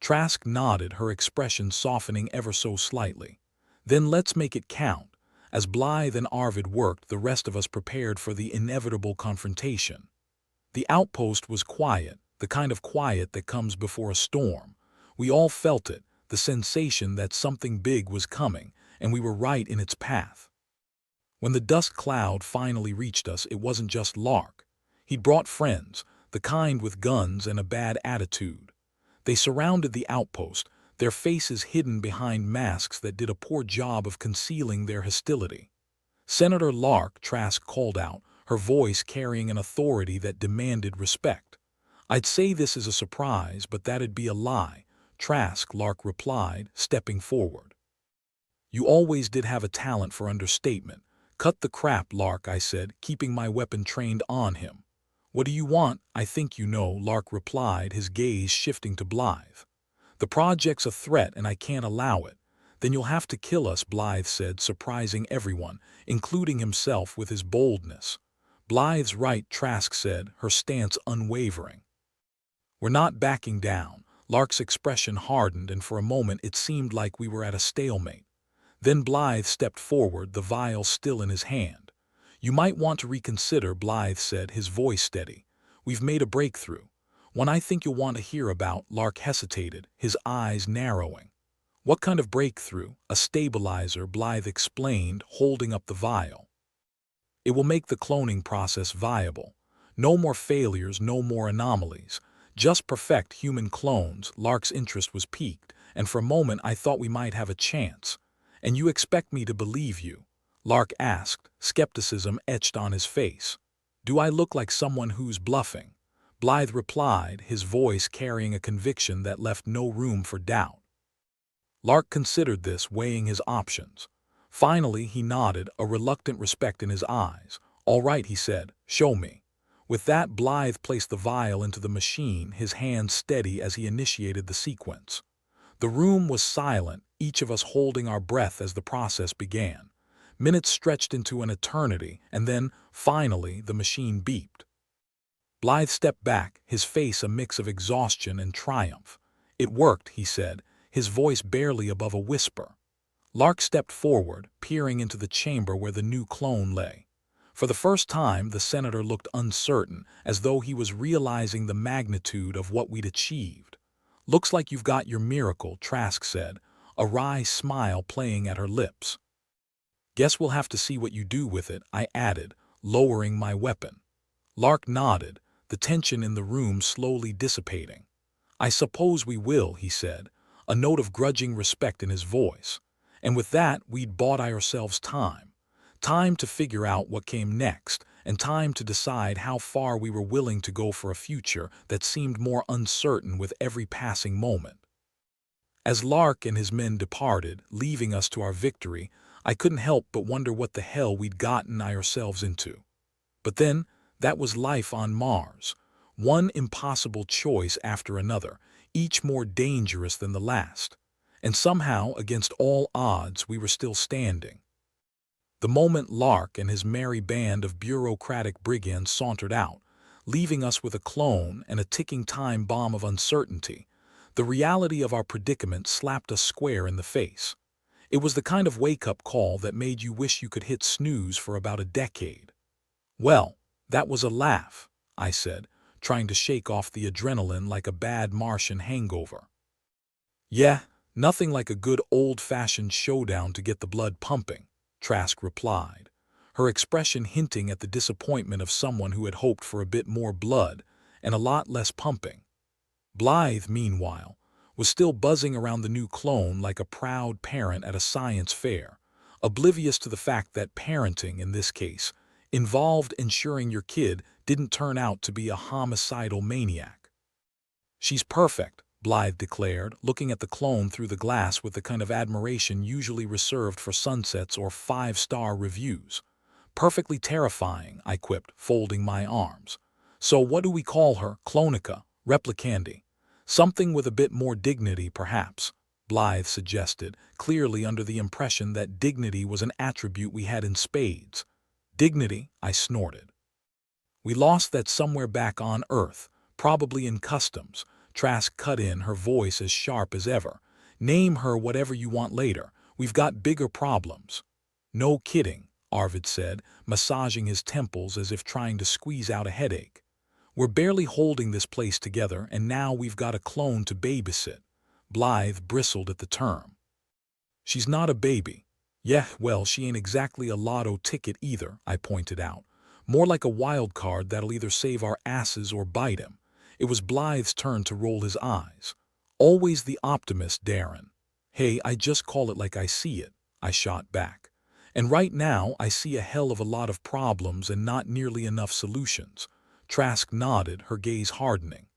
A: Trask nodded, her expression softening ever so slightly. "Then let's make it count." As Blythe and Arvid worked, the rest of us prepared for the inevitable confrontation. The outpost was quiet, the kind of quiet that comes before a storm. We all felt it, the sensation that something big was coming, and we were right in its path. When the dust cloud finally reached us, it wasn't just Lark. He'd brought friends, the kind with guns and a bad attitude. They surrounded the outpost, their faces hidden behind masks that did a poor job of concealing their hostility. "Senator Lark," Trask called out, her voice carrying an authority that demanded respect. "I'd say this is a surprise, but that'd be a lie," Trask, Lark replied, stepping forward. "You always did have a talent for understatement." "Cut the crap, Lark," I said, keeping my weapon trained on him. "What do you want?" "I think you know," Lark replied, his gaze shifting to Blythe. "The project's a threat and I can't allow it." "Then you'll have to kill us," Blythe said, surprising everyone, including himself with his boldness. "Blythe's right," Trask said, her stance unwavering. "We're not backing down." Lark's expression hardened, and for a moment it seemed like we were at a stalemate. Then Blythe stepped forward, the vial still in his hand. "You might want to reconsider," Blythe said, his voice steady. "We've made a breakthrough. One I think you'll want to hear about." Lark hesitated, his eyes narrowing. "What kind of breakthrough?" "A stabilizer," Blythe explained, holding up the vial. "It will make the cloning process viable. No more failures, no more anomalies. Just perfect human clones." Lark's interest was piqued, and for a moment I thought we might have a chance. "And you expect me to believe you?" Lark asked, skepticism etched on his face. "Do I look like someone who's bluffing?" Blythe replied, his voice carrying a conviction that left no room for doubt. Lark considered this, weighing his options. Finally, he nodded, a reluctant respect in his eyes. "All right," he said, "show me." With that, Blythe placed the vial into the machine, his hand steady as he initiated the sequence. The room was silent, each of us holding our breath as the process began. Minutes stretched into an eternity, and then, finally, the machine beeped. Blythe stepped back, his face a mix of exhaustion and triumph. "It worked," he said, his voice barely above a whisper. Lark stepped forward, peering into the chamber where the new clone lay. For the first time, the senator looked uncertain, as though he was realizing the magnitude of what we'd achieved. "Looks like you've got your miracle," Trask said, a wry smile playing at her lips. "Guess we'll have to see what you do with it," I added, lowering my weapon. Lark nodded, the tension in the room slowly dissipating. "I suppose we will," he said, a note of grudging respect in his voice. And with that, we'd bought ourselves time. Time to figure out what came next, and time to decide how far we were willing to go for a future that seemed more uncertain with every passing moment. As Lark and his men departed, leaving us to our victory, I couldn't help but wonder what the hell we'd gotten ourselves into. But then, that was life on Mars. One impossible choice after another, each more dangerous than the last. And somehow, against all odds, we were still standing. The moment Lark and his merry band of bureaucratic brigands sauntered out, leaving us with a clone and a ticking time bomb of uncertainty, the reality of our predicament slapped us square in the face. It was the kind of wake-up call that made you wish you could hit snooze for about a decade. "Well, that was a laugh," I said, trying to shake off the adrenaline like a bad Martian hangover. "Yeah, nothing like a good old-fashioned showdown to get the blood pumping," Trask replied, her expression hinting at the disappointment of someone who had hoped for a bit more blood and a lot less pumping. Blythe, meanwhile, was still buzzing around the new clone like a proud parent at a science fair, oblivious to the fact that parenting, in this case, involved ensuring your kid didn't turn out to be a homicidal maniac. "She's perfect," Blythe declared, looking at the clone through the glass with the kind of admiration usually reserved for sunsets or five-star reviews. "Perfectly terrifying," I quipped, folding my arms. "So what do we call her? Clonica? Replicandi? Something with a bit more dignity, perhaps," Blythe suggested, clearly under the impression that dignity was an attribute we had in spades. "Dignity?" I snorted. "We lost that somewhere back on Earth, probably in customs," Trask cut in, her voice as sharp as ever. "Name her whatever you want later. We've got bigger problems." "No kidding," Arvid said, massaging his temples as if trying to squeeze out a headache. "We're barely holding this place together, and now we've got a clone to babysit." Blythe bristled at the term. "She's not a baby." "Yeah, well, she ain't exactly a lotto ticket either," I pointed out. "More like a wild card that'll either save our asses or bite him." It was Blythe's turn to roll his eyes. "Always the optimist, Darren." "Hey, I just call it like I see it," I shot back. "And right now, I see a hell of a lot of problems and not nearly enough solutions." Trask nodded, her gaze hardening.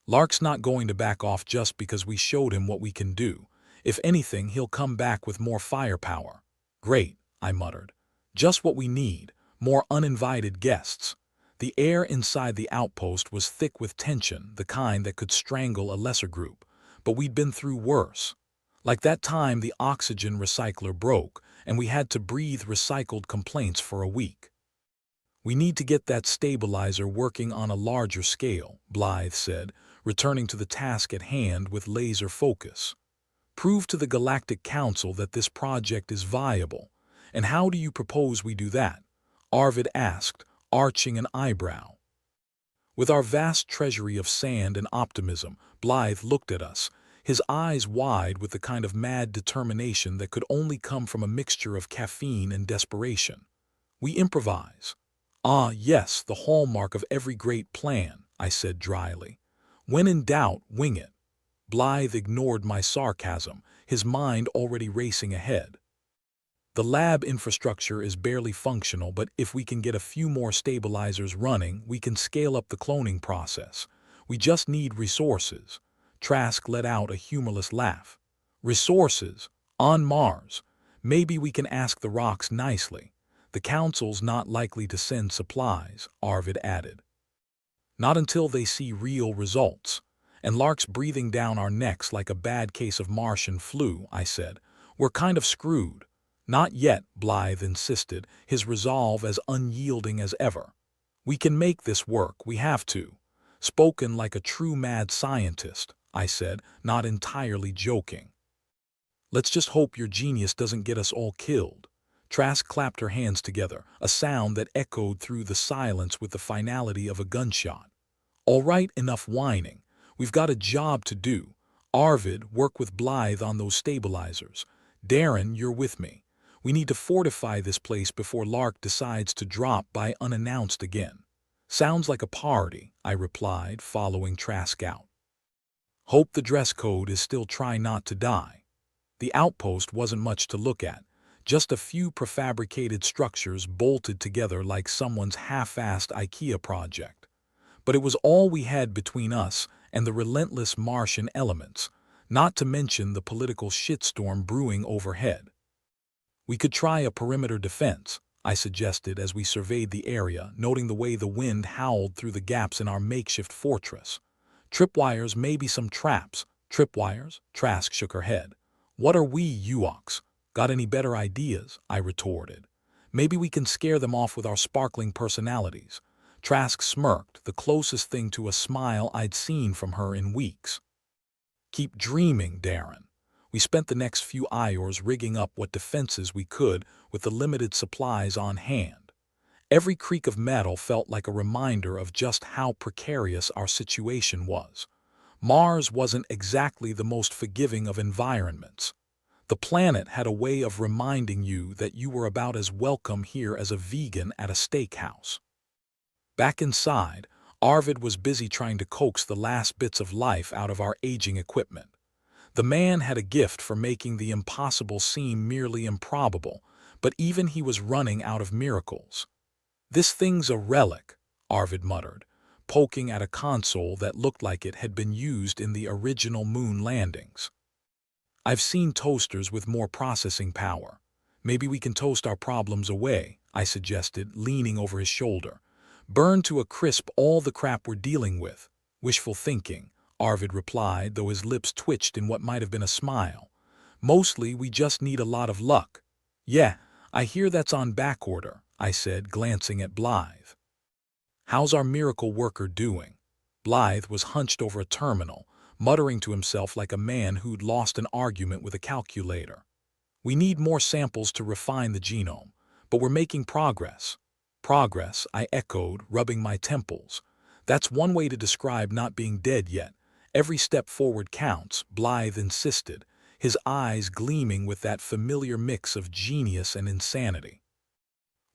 A: "Lark's not going to back off just because we showed him what we can do. If anything, he'll come back with more firepower." "Great," I muttered. "Just what we need, more uninvited guests." The air inside the outpost was thick with tension, the kind that could strangle a lesser group. But we'd been through worse. Like that time the oxygen recycler broke, and we had to breathe recycled complaints for a week. "We need to get that stabilizer working on a larger scale," Blythe said, returning to the task at hand with laser focus. "Prove to the Galactic Council that this project is viable. And how do you propose we do that?" Arvid asked, arching an eyebrow. With our vast treasury of sand and optimism, Blythe looked at us, his eyes wide with the kind of mad determination that could only come from a mixture of caffeine and desperation. "We improvise." "Ah, yes, the hallmark of every great plan," I said dryly. "When in doubt, wing it." Blythe ignored my sarcasm, his mind already racing ahead. "The lab infrastructure is barely functional, but if we can get a few more stabilizers running, we can scale up the cloning process. We just need resources." Trask let out a humorless laugh. "Resources? On Mars? Maybe we can ask the rocks nicely. The Council's not likely to send supplies," Arvid added. "Not until they see real results. And Lark's breathing down our necks like a bad case of Martian flu," I said. "We're kind of screwed." "Not yet," Blythe insisted, his resolve as unyielding as ever. We can make this work, we have to. Spoken like a true mad scientist, I said, not entirely joking. Let's just hope your genius doesn't get us all killed. Trask clapped her hands together, a sound that echoed through the silence with the finality of a gunshot. All right, enough whining. We've got a job to do. Arvid, work with Blythe on those stabilizers. Darren, you're with me. We need to fortify this place before Lark decides to drop by unannounced again. Sounds like a party, I replied, following Trask out. Hope the dress code is still try not to die. The outpost wasn't much to look at, just a few prefabricated structures bolted together like someone's half-assed IKEA project. But it was all we had between us and the relentless Martian elements, not to mention the political shitstorm brewing overhead. We could try a perimeter defense, I suggested as we surveyed the area, noting the way the wind howled through the gaps in our makeshift fortress. Tripwires, maybe some traps. Tripwires? Trask shook her head. What are we, Ewoks? Got any better ideas? I retorted. Maybe we can scare them off with our sparkling personalities. Trask smirked, the closest thing to a smile I'd seen from her in weeks. Keep dreaming, Darren. We spent the next few hours rigging up what defenses we could with the limited supplies on hand. Every creak of metal felt like a reminder of just how precarious our situation was. Mars wasn't exactly the most forgiving of environments. The planet had a way of reminding you that you were about as welcome here as a vegan at a steakhouse. Back inside, Arvid was busy trying to coax the last bits of life out of our aging equipment. The man had a gift for making the impossible seem merely improbable, but even he was running out of miracles. This thing's a relic, Arvid muttered, poking at a console that looked like it had been used in the original moon landings. I've seen toasters with more processing power. Maybe we can toast our problems away, I suggested, leaning over his shoulder. Burn to a crisp all the crap we're dealing with. Wishful thinking, Arvid replied, though his lips twitched in what might have been a smile. Mostly we just need a lot of luck. Yeah, I hear that's on backorder, I said, glancing at Blythe. How's our miracle worker doing? Blythe was hunched over a terminal, muttering to himself like a man who'd lost an argument with a calculator. We need more samples to refine the genome, but we're making progress. Progress, I echoed, rubbing my temples. That's one way to describe not being dead yet. Every step forward counts, Blythe insisted, his eyes gleaming with that familiar mix of genius and insanity.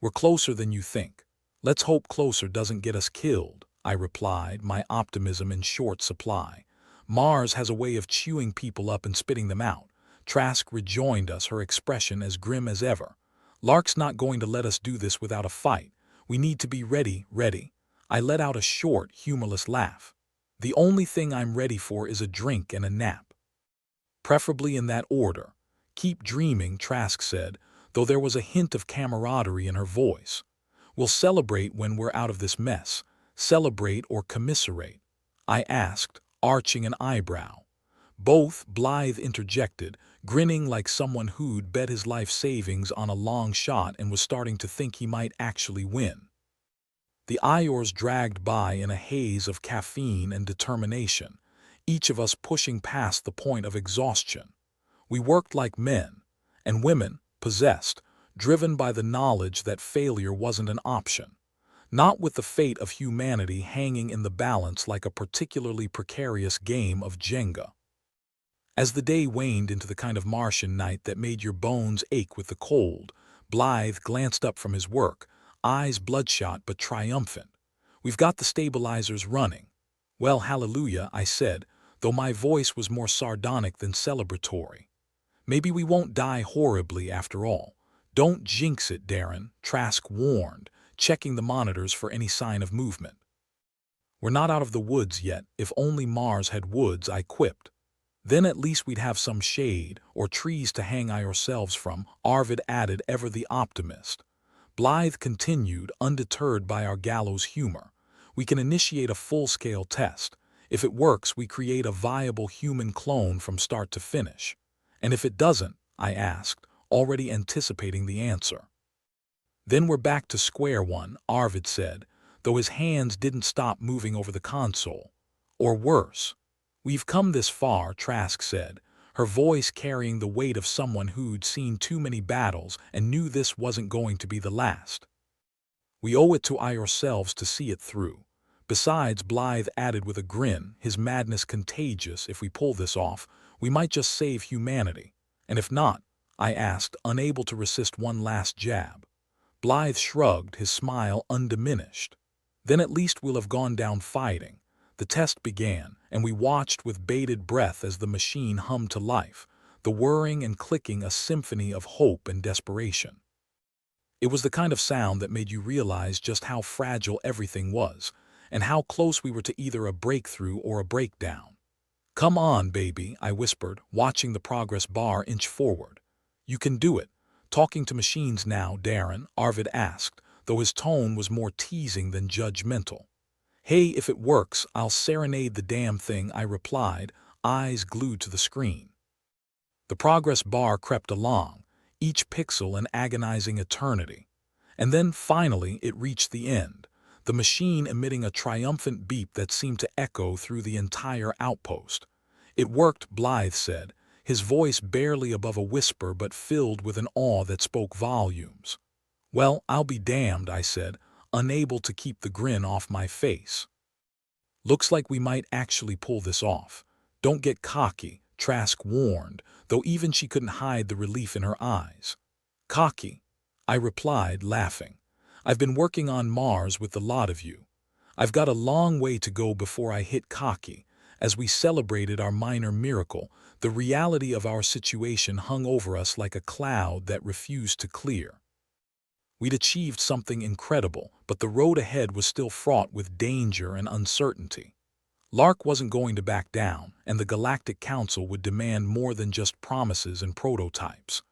A: We're closer than you think. Let's hope closer doesn't get us killed, I replied, my optimism in short supply. Mars has a way of chewing people up and spitting them out. Trask rejoined us, her expression as grim as ever. Lark's not going to let us do this without a fight. We need to be ready. I let out a short, humorless laugh. The only thing I'm ready for is a drink and a nap. Preferably in that order. Keep dreaming, Trask said, though there was a hint of camaraderie in her voice. We'll celebrate when we're out of this mess. Celebrate or commiserate? I asked, arching an eyebrow. Both, Blythe interjected, grinning like someone who'd bet his life savings on a long shot and was starting to think he might actually win. The hours dragged by in a haze of caffeine and determination, each of us pushing past the point of exhaustion. We worked like men, and women, possessed, driven by the knowledge that failure wasn't an option, not with the fate of humanity hanging in the balance like a particularly precarious game of Jenga. As the day waned into the kind of Martian night that made your bones ache with the cold, Blythe glanced up from his work, eyes bloodshot but triumphant. We've got the stabilizers running. Well, hallelujah, I said, though my voice was more sardonic than celebratory. Maybe we won't die horribly after all. Don't jinx it, Darren, Trask warned, checking the monitors for any sign of movement. We're not out of the woods yet. If only Mars had woods, I quipped. Then at least we'd have some shade or trees to hang ourselves from, Arvid added, ever the optimist. Blythe continued, undeterred by our gallows humor. We can initiate a full-scale test. If it works, we create a viable human clone from start to finish. And if it doesn't, I asked, already anticipating the answer. Then we're back to square one, Arvid said, though his hands didn't stop moving over the console. Or worse. "We've come this far," Trask said, her voice carrying the weight of someone who'd seen too many battles and knew this wasn't going to be the last. "We owe it to ourselves to see it through. Besides," Blythe added with a grin, his madness contagious. "If we pull this off, we might just save humanity. And if not?" I asked, unable to resist one last jab. Blythe shrugged, his smile undiminished. "Then at least we'll have gone down fighting." The test began, and we watched with bated breath as the machine hummed to life, the whirring and clicking a symphony of hope and desperation. It was the kind of sound that made you realize just how fragile everything was, and how close we were to either a breakthrough or a breakdown. "Come on, baby," I whispered, watching the progress bar inch forward. "You can do it. Talking to machines now, Darren?" Arvid asked, though his tone was more teasing than judgmental. "Hey, if it works, I'll serenade the damn thing," I replied, eyes glued to the screen. The progress bar crept along, each pixel an agonizing eternity. And then, finally, it reached the end, the machine emitting a triumphant beep that seemed to echo through the entire outpost. "It worked," Blythe said, his voice barely above a whisper but filled with an awe that spoke volumes. "Well, I'll be damned," I said, unable to keep the grin off my face. "Looks like we might actually pull this off. Don't get cocky," Trask warned, though even she couldn't hide the relief in her eyes. "Cocky?" I replied, laughing. "I've been working on Mars with the lot of you. I've got a long way to go before I hit cocky." As we celebrated our minor miracle, the reality of our situation hung over us like a cloud that refused to clear. We'd achieved something incredible, but the road ahead was still fraught with danger and uncertainty. Lark wasn't going to back down, and the Galactic Council would demand more than just promises and prototypes.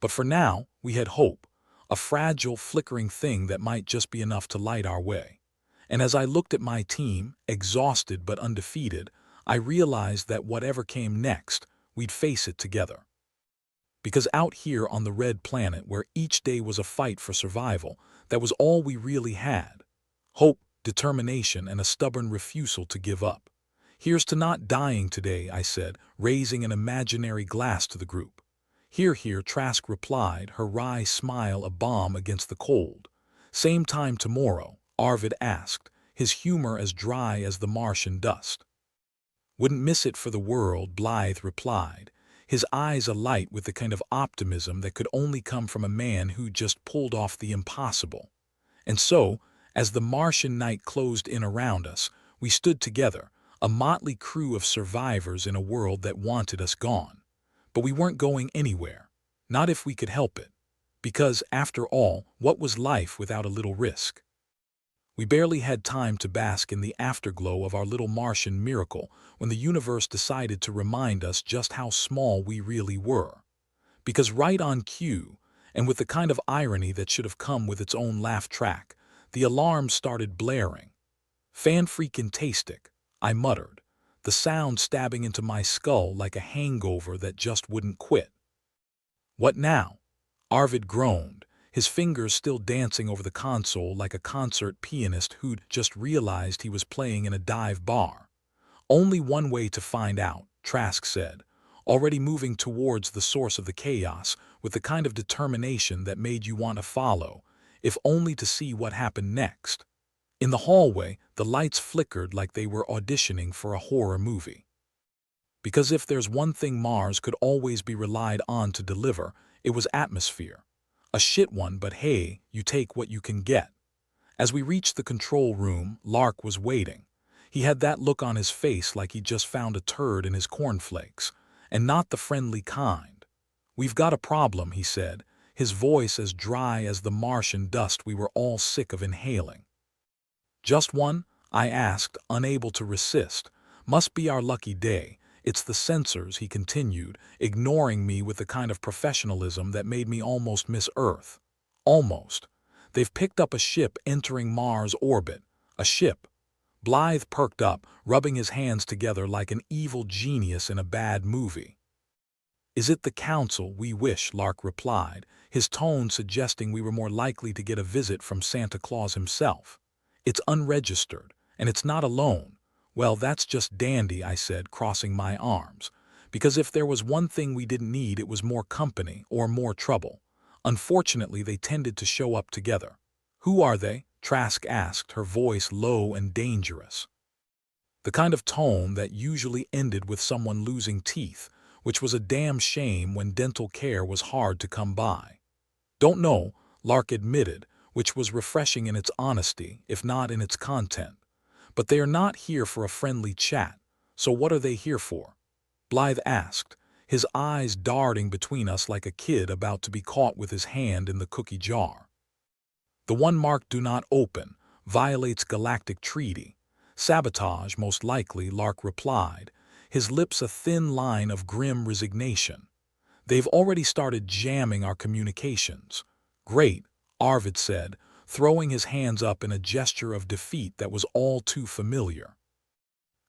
A: But for now, we had hope, a fragile, flickering thing that might just be enough to light our way. And as I looked at my team, exhausted but undefeated, I realized that whatever came next, we'd face it together. Because out here on the red planet, where each day was a fight for survival, that was all we really had. Hope, determination, and a stubborn refusal to give up. "Here's to not dying today," I said, raising an imaginary glass to the group. "Hear, hear," Trask replied, her wry smile a balm against the cold. "Same time tomorrow?" Arvid asked, his humor as dry as the Martian dust. "Wouldn't miss it for the world," Blythe replied, his eyes alight with the kind of optimism that could only come from a man who just pulled off the impossible. And so, as the Martian night closed in around us, we stood together, a motley crew of survivors in a world that wanted us gone. But we weren't going anywhere, not if we could help it. Because, after all, what was life without a little risk? We barely had time to bask in the afterglow of our little Martian miracle when the universe decided to remind us just how small we really were. Because right on cue, and with the kind of irony that should have come with its own laugh track, the alarm started blaring. "Fan-freaking-tastic," I muttered, the sound stabbing into my skull like a hangover that just wouldn't quit. "What now?" Arvid groaned, his fingers still dancing over the console like a concert pianist who'd just realized he was playing in a dive bar. "Only one way to find out," Trask said, already moving towards the source of the chaos with the kind of determination that made you want to follow, if only to see what happened next. In the hallway, the lights flickered like they were auditioning for a horror movie. Because if there's one thing Mars could always be relied on to deliver, it was atmosphere. A shit one, but hey, you take what you can get. As we reached the control room, Lark was waiting. He had that look on his face like he'd just found a turd in his cornflakes, and not the friendly kind. "We've got a problem," he said, his voice as dry as the Martian dust we were all sick of inhaling. "Just one?" I asked, unable to resist. "Must be our lucky day. It's the sensors," he continued, ignoring me with the kind of professionalism that made me almost miss Earth. "Almost. They've picked up a ship entering Mars orbit. A ship." Blythe perked up, rubbing his hands together like an evil genius in a bad movie. "Is it the Council we wish?" Lark replied, his tone suggesting we were more likely to get a visit from Santa Claus himself. It's unregistered, and it's not alone. Well, that's just dandy, I said, crossing my arms. Because if there was one thing we didn't need, it was more company or more trouble. Unfortunately, they tended to show up together. Who are they? Trask asked, her voice low and dangerous. The kind of tone that usually ended with someone losing teeth, which was a damn shame when dental care was hard to come by. Don't know, Lark admitted, which was refreshing in its honesty, if not in its content. But they are not here for a friendly chat, so what are they here for? Blythe asked, his eyes darting between us like a kid about to be caught with his hand in the cookie jar. The one marked "Do Not Open" violates Galactic Treaty. Sabotage, most likely, Lark replied, his lips a thin line of grim resignation. They've already started jamming our communications. Great, Arvid said, throwing his hands up in a gesture of defeat that was all too familiar.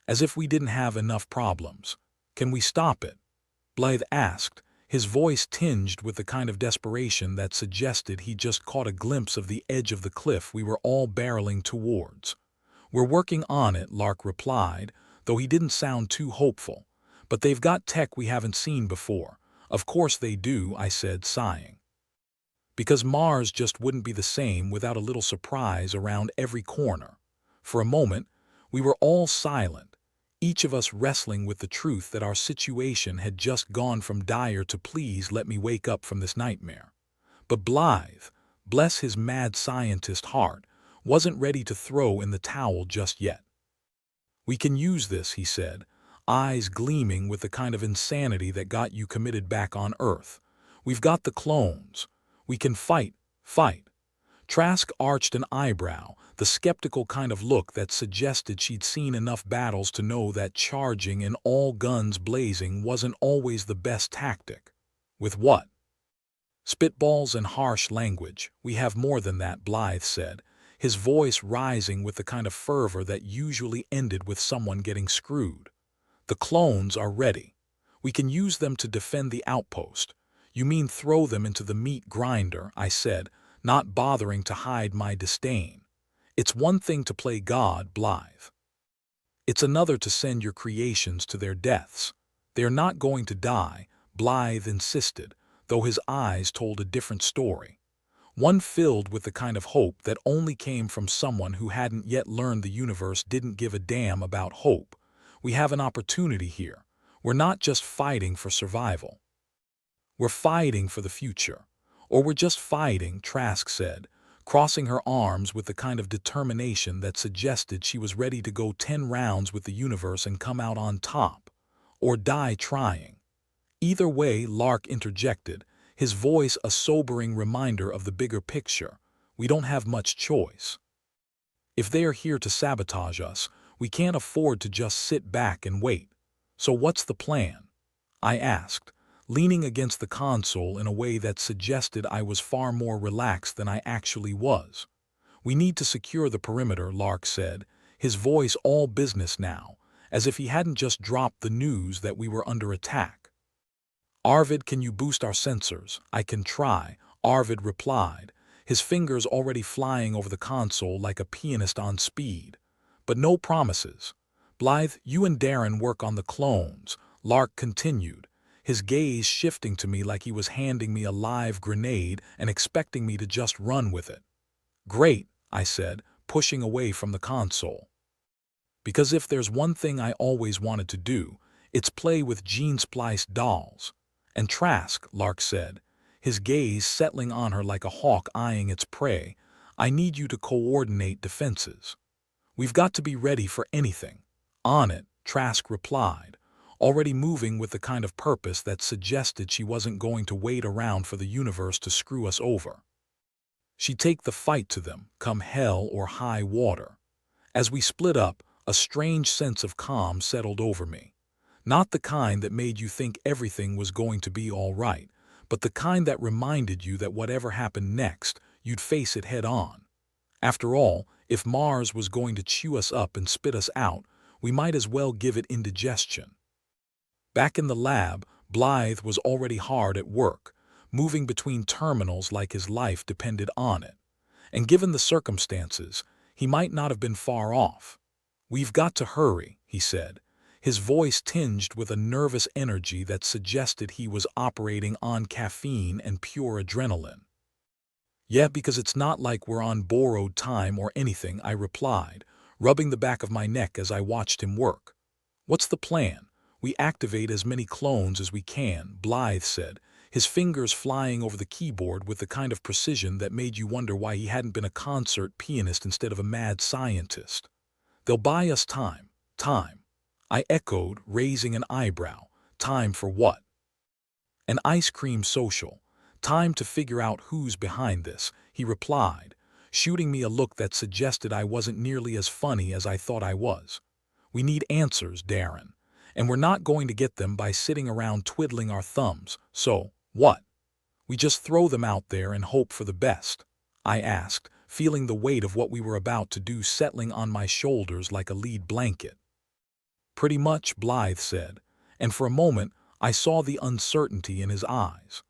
A: As if we didn't have enough problems. Can we stop it? Blythe asked, his voice tinged with the kind of desperation that suggested he just caught a glimpse of the edge of the cliff we were all barreling towards. We're working on it, Lark replied, though he didn't sound too hopeful. But they've got tech we haven't seen before. Of course they do, I said, sighing. Because Mars just wouldn't be the same without a little surprise around every corner. For a moment, we were all silent, each of us wrestling with the truth that our situation had just gone from dire to "please let me wake up from this nightmare." But Blythe, bless his mad scientist heart, wasn't ready to throw in the towel just yet. "We can use this," he said, eyes gleaming with the kind of insanity that got you committed back on Earth. "We've got the clones. We can fight. Trask arched an eyebrow, the skeptical kind of look that suggested she'd seen enough battles to know that charging in all guns blazing wasn't always the best tactic. With what? Spitballs and harsh language. We have more than that, Blythe said, his voice rising with the kind of fervor that usually ended with someone getting screwed. "The clones are ready. We can use them to defend the outpost." "You mean throw them into the meat grinder," I said, not bothering to hide my disdain. "It's one thing to play God, Blythe. It's another to send your creations to their deaths. They are not going to die," Blythe insisted, though his eyes told a different story. One filled with the kind of hope that only came from someone who hadn't yet learned the universe didn't give a damn about hope. "We have an opportunity here. We're not just fighting for survival. We're fighting for the future. Or we're just fighting," Trask said, crossing her arms with the kind of determination that suggested she was ready to go 10 rounds with the universe and come out on top. "Or die trying." "Either way," Lark interjected, his voice a sobering reminder of the bigger picture. "We don't have much choice. If they are here to sabotage us, we can't afford to just sit back and wait. So what's the plan?" I asked, leaning against the console in a way that suggested I was far more relaxed than I actually was. "We need to secure the perimeter," Lark said, his voice all business now, as if he hadn't just dropped the news that we were under attack. "Arvid, can you boost our sensors?" "I can try," Arvid replied, his fingers already flying over the console like a pianist on speed. "But no promises. Blythe, you and Darren work on the clones," Lark continued, his gaze shifting to me like he was handing me a live grenade and expecting me to just run with it. "Great," I said, pushing away from the console. Because if there's one thing I always wanted to do, it's play with gene-spliced dolls. "And Trask," Lark said, his gaze settling on her like a hawk eyeing its prey, "I need you to coordinate defenses. We've got to be ready for anything." "On it," Trask replied, already moving with the kind of purpose that suggested she wasn't going to wait around for the universe to screw us over. She'd take the fight to them, come hell or high water. As we split up, a strange sense of calm settled over me. Not the kind that made you think everything was going to be all right, but the kind that reminded you that whatever happened next, you'd face it head on. After all, if Mars was going to chew us up and spit us out, we might as well give it indigestion. Back in the lab, Blythe was already hard at work, moving between terminals like his life depended on it. And given the circumstances, He might not have been far off. "We've got to hurry," he said, his voice tinged with a nervous energy that suggested he was operating on caffeine and pure adrenaline. "Yeah, because it's not like we're on borrowed time or anything," I replied, rubbing the back of my neck as I watched him work. "What's the plan?" "We activate as many clones as we can," Blythe said, his fingers flying over the keyboard with the kind of precision that made you wonder why he hadn't been a concert pianist instead of a mad scientist. "They'll buy us time." "Time?" I echoed, raising an eyebrow. "Time for what?" "An ice cream social. Time to figure out who's behind this," he replied, shooting me a look that suggested I wasn't nearly as funny as I thought I was. "We need answers, Darren, and we're not going to get them by sitting around twiddling our thumbs, so, what? We just throw them out there and hope for the best?" I asked, feeling the weight of what we were about to do settling on my shoulders like a lead blanket. "Pretty much," Blythe said, and for a moment I saw the uncertainty in his eyes,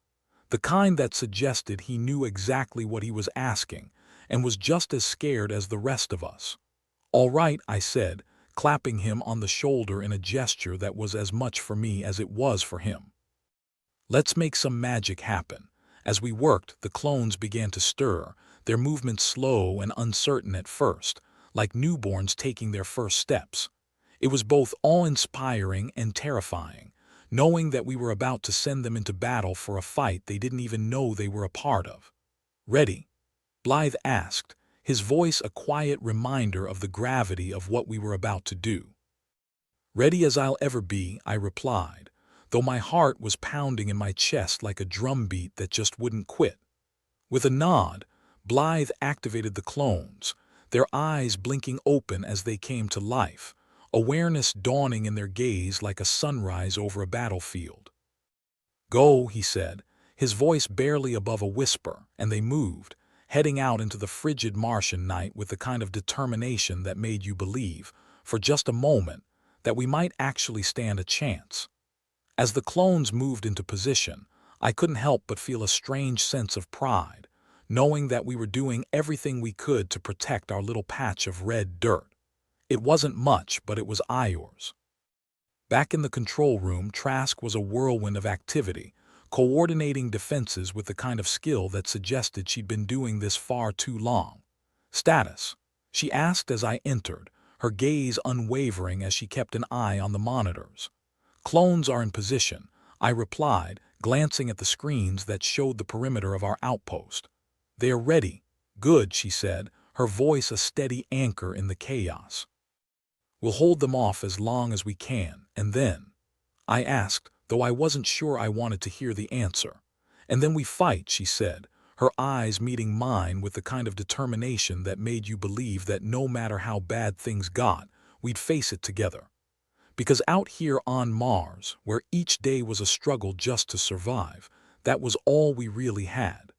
A: the kind that suggested he knew exactly what he was asking and was just as scared as the rest of us. "All right," I said, clapping him on the shoulder in a gesture that was as much for me as it was for him. "Let's make some magic happen." As we worked, the clones began to stir, their movements slow and uncertain at first, like newborns taking their first steps. It was both awe-inspiring and terrifying, knowing that we were about to send them into battle for a fight they didn't even know they were a part of. "Ready?" Blythe asked, his voice a quiet reminder of the gravity of what we were about to do. "Ready as I'll ever be," I replied, though my heart was pounding in my chest like a drumbeat that just wouldn't quit. With a nod, Blythe activated the clones, their eyes blinking open as they came to life, awareness dawning in their gaze like a sunrise over a battlefield. "Go," he said, his voice barely above a whisper, and they moved, heading out into the frigid Martian night with the kind of determination that made you believe, for just a moment, that we might actually stand a chance. As the clones moved into position, I couldn't help but feel a strange sense of pride, knowing that we were doing everything we could to protect our little patch of red dirt. It wasn't much, but it was ours. Back in the control room, Trask was a whirlwind of activity, coordinating defenses with the kind of skill that suggested she'd been doing this far too long. "Status?" she asked as I entered, her gaze unwavering as she kept an eye on the monitors. "Clones are in position," I replied, glancing at the screens that showed the perimeter of our outpost. "They are ready." "Good," she said, her voice a steady anchor in the chaos. "We'll hold them off as long as we can, and then?" I asked, though I wasn't sure I wanted to hear the answer. "And then we fight," she said, her eyes meeting mine with the kind of determination that made you believe that no matter how bad things got, we'd face it together. Because out here on Mars, where each day was a struggle just to survive, that was all we really had.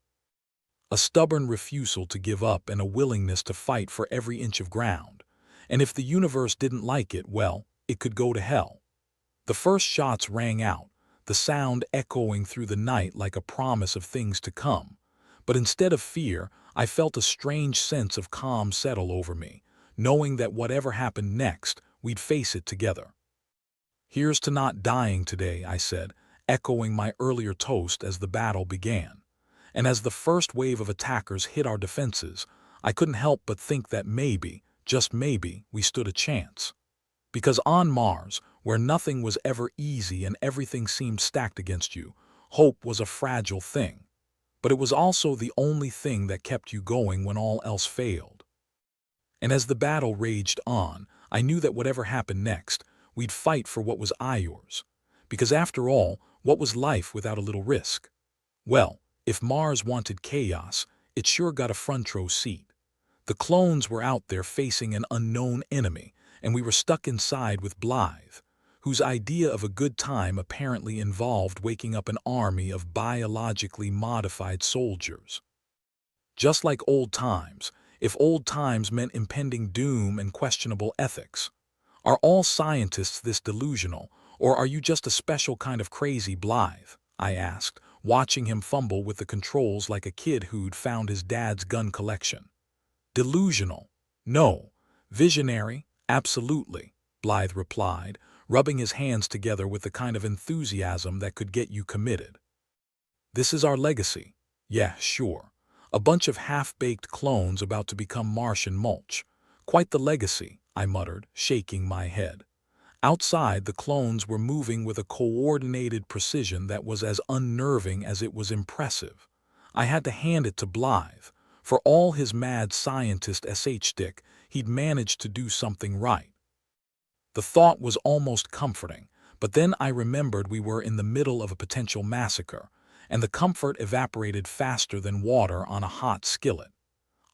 A: A stubborn refusal to give up and a willingness to fight for every inch of ground. And if the universe didn't like it, well, it could go to hell. The first shots rang out, the sound echoing through the night like a promise of things to come. But instead of fear, I felt a strange sense of calm settle over me, knowing that whatever happened next, we'd face it together. "Here's to not dying today," I said, echoing my earlier toast as the battle began. And as the first wave of attackers hit our defenses, I couldn't help but think that maybe, just maybe, we stood a chance. Because on Mars, where nothing was ever easy and everything seemed stacked against you, hope was a fragile thing. But it was also the only thing that kept you going when all else failed. And as the battle raged on, I knew that whatever happened next, we'd fight for what was ours. Because after all, what was life without a little risk? Well, if Mars wanted chaos, it sure got a front row seat. The clones were out there facing an unknown enemy, and we were stuck inside with Blythe, whose idea of a good time apparently involved waking up an army of biologically modified soldiers. Just like old times, if old times meant impending doom and questionable ethics. Are all scientists this delusional, or are you just a special kind of crazy, Blythe? I asked, watching him fumble with the controls like a kid who'd found his dad's gun collection. "Delusional. No. Visionary? Absolutely, Blythe replied, rubbing his hands together with the kind of enthusiasm that could get you committed. This is our legacy. Yeah, sure. A bunch of half-baked clones about to become Martian mulch. Quite the legacy, I muttered, shaking my head. Outside, the clones were moving with a coordinated precision that was as unnerving as it was impressive. I had to hand it to Blythe. For all his mad scientist SH-stick, he'd managed to do something right. The thought was almost comforting, but then I remembered we were in the middle of a potential massacre, and the comfort evaporated faster than water on a hot skillet.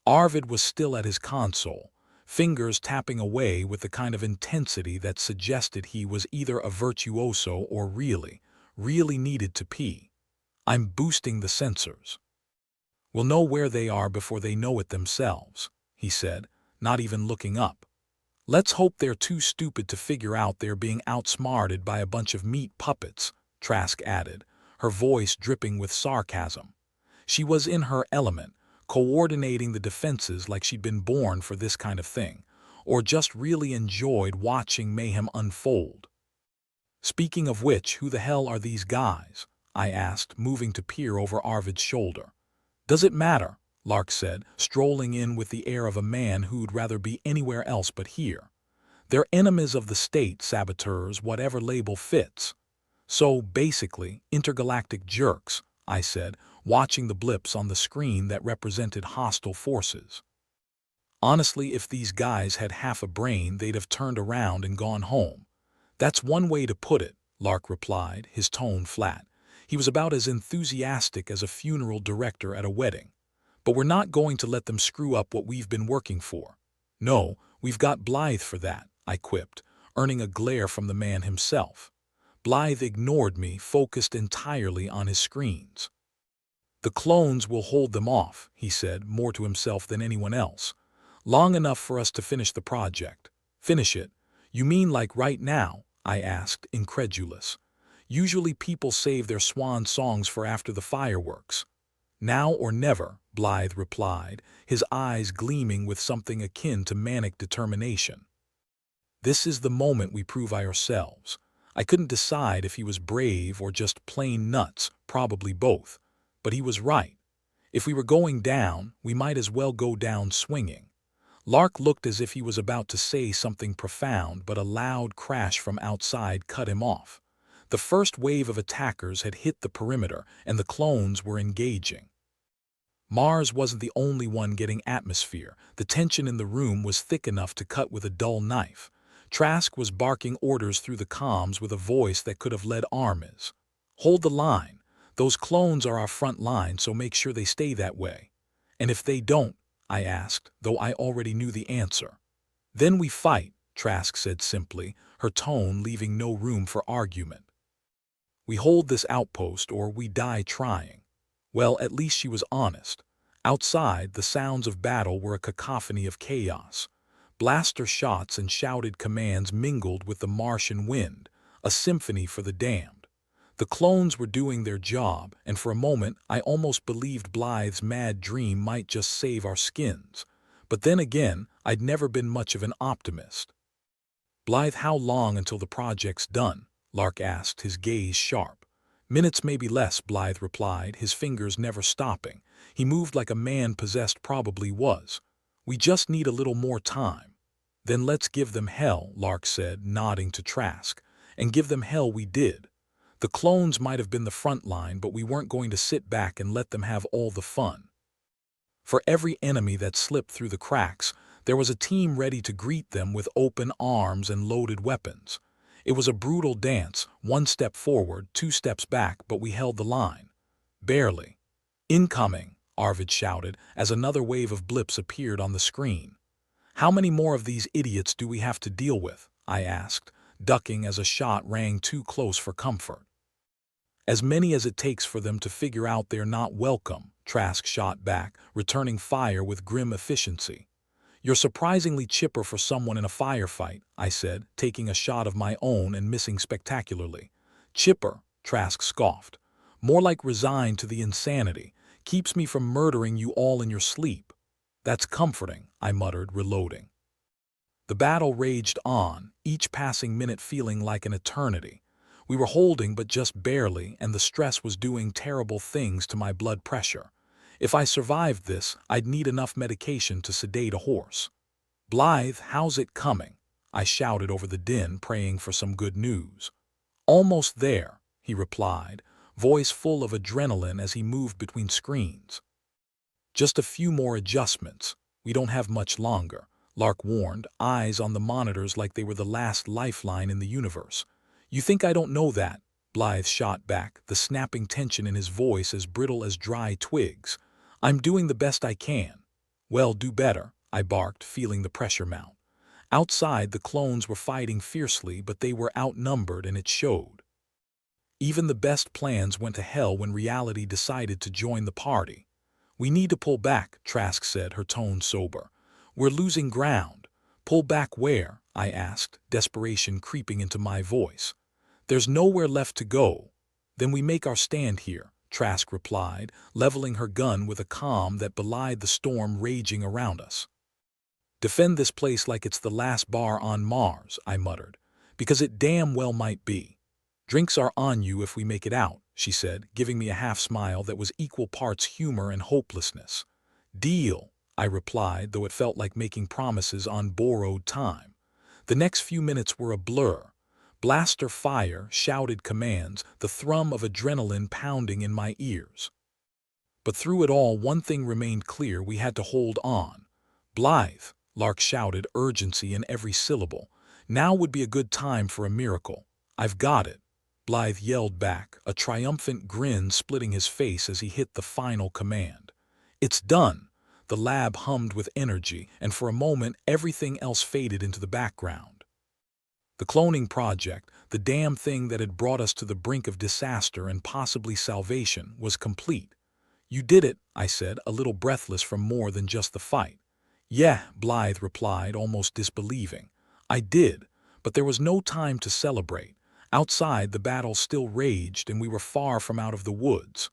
A: Arvid was still at his console, fingers tapping away with the kind of intensity that suggested he was either a virtuoso or really needed to pee. I'm boosting the sensors. We'll know where they are before they know it themselves, he said, not even looking up. Let's hope they're too stupid to figure out they're being outsmarted by a bunch of meat puppets, Trask added, her voice dripping with sarcasm. She was in her element, coordinating the defenses like she'd been born for this kind of thing, or just really enjoyed watching mayhem unfold. Speaking of which, who the hell are these guys? I asked, moving to peer over Arvid's shoulder. Does it matter? Lark said, strolling in with the air of a man who'd rather be anywhere else but here. They're enemies of the state, saboteurs, whatever label fits. So, basically, intergalactic jerks, I said, watching the blips on the screen that represented hostile forces. Honestly, if these guys had half a brain, they'd have turned around and gone home. That's one way to put it, Lark replied, his tone flat. He was about as enthusiastic as a funeral director at a wedding. But we're not going to let them screw up what we've been working for. No, we've got Blythe for that, I quipped, earning a glare from the man himself. Blythe ignored me, focused entirely on his screens. The clones will hold them off, he said, more to himself than anyone else. Long enough for us to finish the project. Finish it? You mean like right now? I asked, incredulous. Usually people save their swan songs for after the fireworks. Now or never, Blythe replied, his eyes gleaming with something akin to manic determination. This is the moment we prove ourselves. I couldn't decide if he was brave or just plain nuts, probably both. But he was right. If we were going down, we might as well go down swinging. Lark looked as if he was about to say something profound, but a loud crash from outside cut him off. The first wave of attackers had hit the perimeter, and the clones were engaging. Mars wasn't the only one getting atmosphere. The tension in the room was thick enough to cut with a dull knife. Trask was barking orders through the comms with a voice that could have led armies. Hold the line. Those clones are our front line, so make sure they stay that way. And if they don't, I asked, though I already knew the answer. Then we fight, Trask said simply, her tone leaving no room for argument. We hold this outpost or we die trying. Well, at least she was honest. Outside, the sounds of battle were a cacophony of chaos. Blaster shots and shouted commands mingled with the Martian wind, a symphony for the damned. The clones were doing their job, and for a moment I almost believed Blythe's mad dream might just save our skins. But then again, I'd never been much of an optimist. Blythe, how long until the project's done? Lark asked, his gaze sharp. Minutes, maybe less, Blythe replied, his fingers never stopping. He moved like a man possessed probably was. We just need a little more time. Then let's give them hell, Lark said, nodding to Trask. And give them hell we did. The clones might have been the front line, but we weren't going to sit back and let them have all the fun. For every enemy that slipped through the cracks, there was a team ready to greet them with open arms and loaded weapons. It was a brutal dance, 1 step forward, 2 steps back, but we held the line. Barely. Incoming, Arvid shouted, as another wave of blips appeared on the screen. How many more of these idiots do we have to deal with? I asked, ducking as a shot rang too close for comfort. As many as it takes for them to figure out they're not welcome, Trask shot back, returning fire with grim efficiency. You're surprisingly chipper for someone in a firefight, I said, taking a shot of my own and missing spectacularly. Chipper, Trask scoffed. More like resigned to the insanity. Keeps me from murdering you all in your sleep. That's comforting, I muttered, reloading. The battle raged on, each passing minute feeling like an eternity. We were holding but just barely, and the stress was doing terrible things to my blood pressure. If I survived this, I'd need enough medication to sedate a horse. "Blythe, how's it coming?" I shouted over the din, praying for some good news. "Almost there," he replied, voice full of adrenaline as he moved between screens. "Just a few more adjustments. We don't have much longer," Lark warned, eyes on the monitors like they were the last lifeline in the universe. "You think I don't know that?" Blythe shot back, the snapping tension in his voice as brittle as dry twigs. "I'm doing the best I can." "Well, do better," I barked, feeling the pressure mount. Outside, the clones were fighting fiercely, but they were outnumbered, and it showed. Even the best plans went to hell when reality decided to join the party. "We need to pull back," Trask said, her tone sober. "We're losing ground." "Pull back where?" I asked, desperation creeping into my voice. "There's nowhere left to go." "Then we make our stand here," Trask replied, leveling her gun with a calm that belied the storm raging around us. "Defend this place like it's the last bar on Mars," I muttered, "because it damn well might be." "Drinks are on you if we make it out," she said, giving me a half-smile that was equal parts humor and hopelessness. "Deal," I replied, though it felt like making promises on borrowed time. The next few minutes were a blur. Blaster fire, shouted commands, the thrum of adrenaline pounding in my ears. But through it all, one thing remained clear: we had to hold on. "Blythe," Lark shouted, urgency in every syllable. "Now would be a good time for a miracle." "I've got it," Blythe yelled back, a triumphant grin splitting his face as he hit the final command. "It's done." The lab hummed with energy, and for a moment everything else faded into the background. The cloning project, the damn thing that had brought us to the brink of disaster and possibly salvation, was complete. "You did it," I said, a little breathless from more than just the fight. "Yeah," Blythe replied, almost disbelieving. "I did, but there was no time to celebrate. Outside, the battle still raged, and we were far from out of the woods."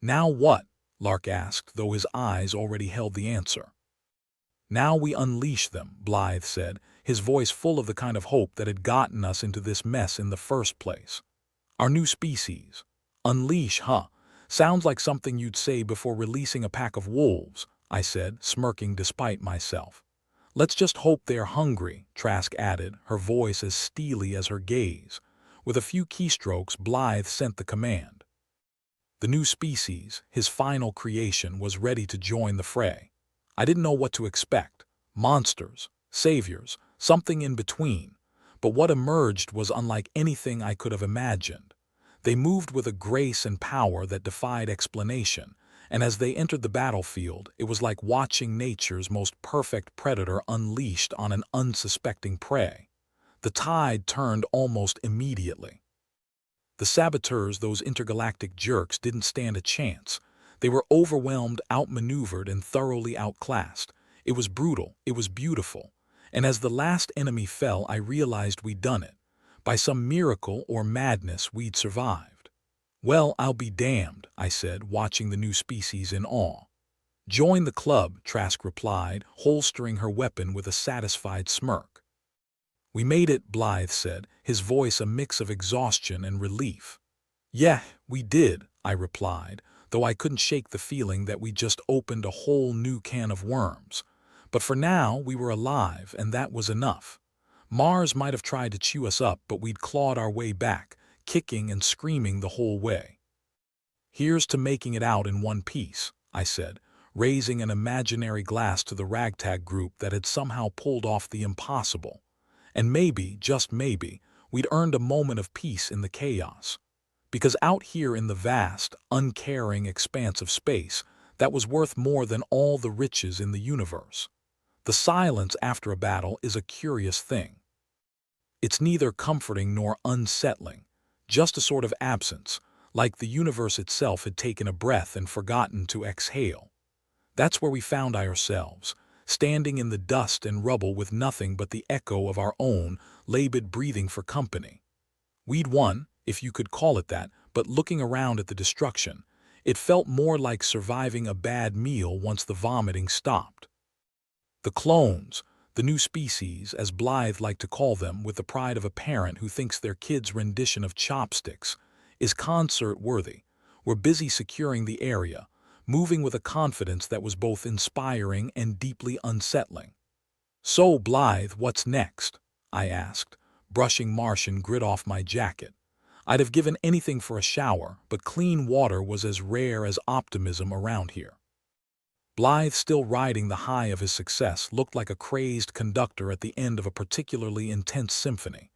A: "Now what?" Lark asked, though his eyes already held the answer. "Now we unleash them," Blythe said, his voice full of the kind of hope that had gotten us into this mess in the first place. "Our new species." "Unleash, huh? Sounds like something you'd say before releasing a pack of wolves," I said, smirking despite myself. "Let's just hope they're hungry," Trask added, her voice as steely as her gaze. With a few keystrokes, Blythe sent the command. The new species, his final creation, was ready to join the fray. I didn't know what to expect. Monsters, saviors, something in between. But what emerged was unlike anything I could have imagined. They moved with a grace and power that defied explanation, and as they entered the battlefield, it was like watching nature's most perfect predator unleashed on an unsuspecting prey. The tide turned almost immediately. The saboteurs, those intergalactic jerks, didn't stand a chance. They were overwhelmed, outmaneuvered, and thoroughly outclassed. It was brutal, it was beautiful. And as the last enemy fell, I realized we'd done it. By some miracle or madness, we'd survived. "Well, I'll be damned," I said, watching the new species in awe. "Join the club," Trask replied, holstering her weapon with a satisfied smirk. "We made it," Blythe said, his voice a mix of exhaustion and relief. "Yeah, we did," I replied, though I couldn't shake the feeling that we'd just opened a whole new can of worms. But for now, we were alive, and that was enough. Mars might have tried to chew us up, but we'd clawed our way back, kicking and screaming the whole way. "Here's to making it out in one piece," I said, raising an imaginary glass to the ragtag group that had somehow pulled off the impossible. And maybe, just maybe, we'd earned a moment of peace in the chaos. Because out here in the vast, uncaring expanse of space, that was worth more than all the riches in the universe. The silence after a battle is a curious thing. It's neither comforting nor unsettling, just a sort of absence, like the universe itself had taken a breath and forgotten to exhale. That's where we found ourselves, standing in the dust and rubble with nothing but the echo of our own labored breathing for company. We'd won, if you could call it that, but looking around at the destruction, it felt more like surviving a bad meal once the vomiting stopped. The clones, the new species, as Blythe liked to call them with the pride of a parent who thinks their kid's rendition of chopsticks is concert-worthy, were busy securing the area, moving with a confidence that was both inspiring and deeply unsettling. "So, Blythe, what's next?" I asked, brushing Martian grit off my jacket. I'd have given anything for a shower, but clean water was as rare as optimism around here. Blythe, still riding the high of his success, looked like a crazed conductor at the end of a particularly intense symphony.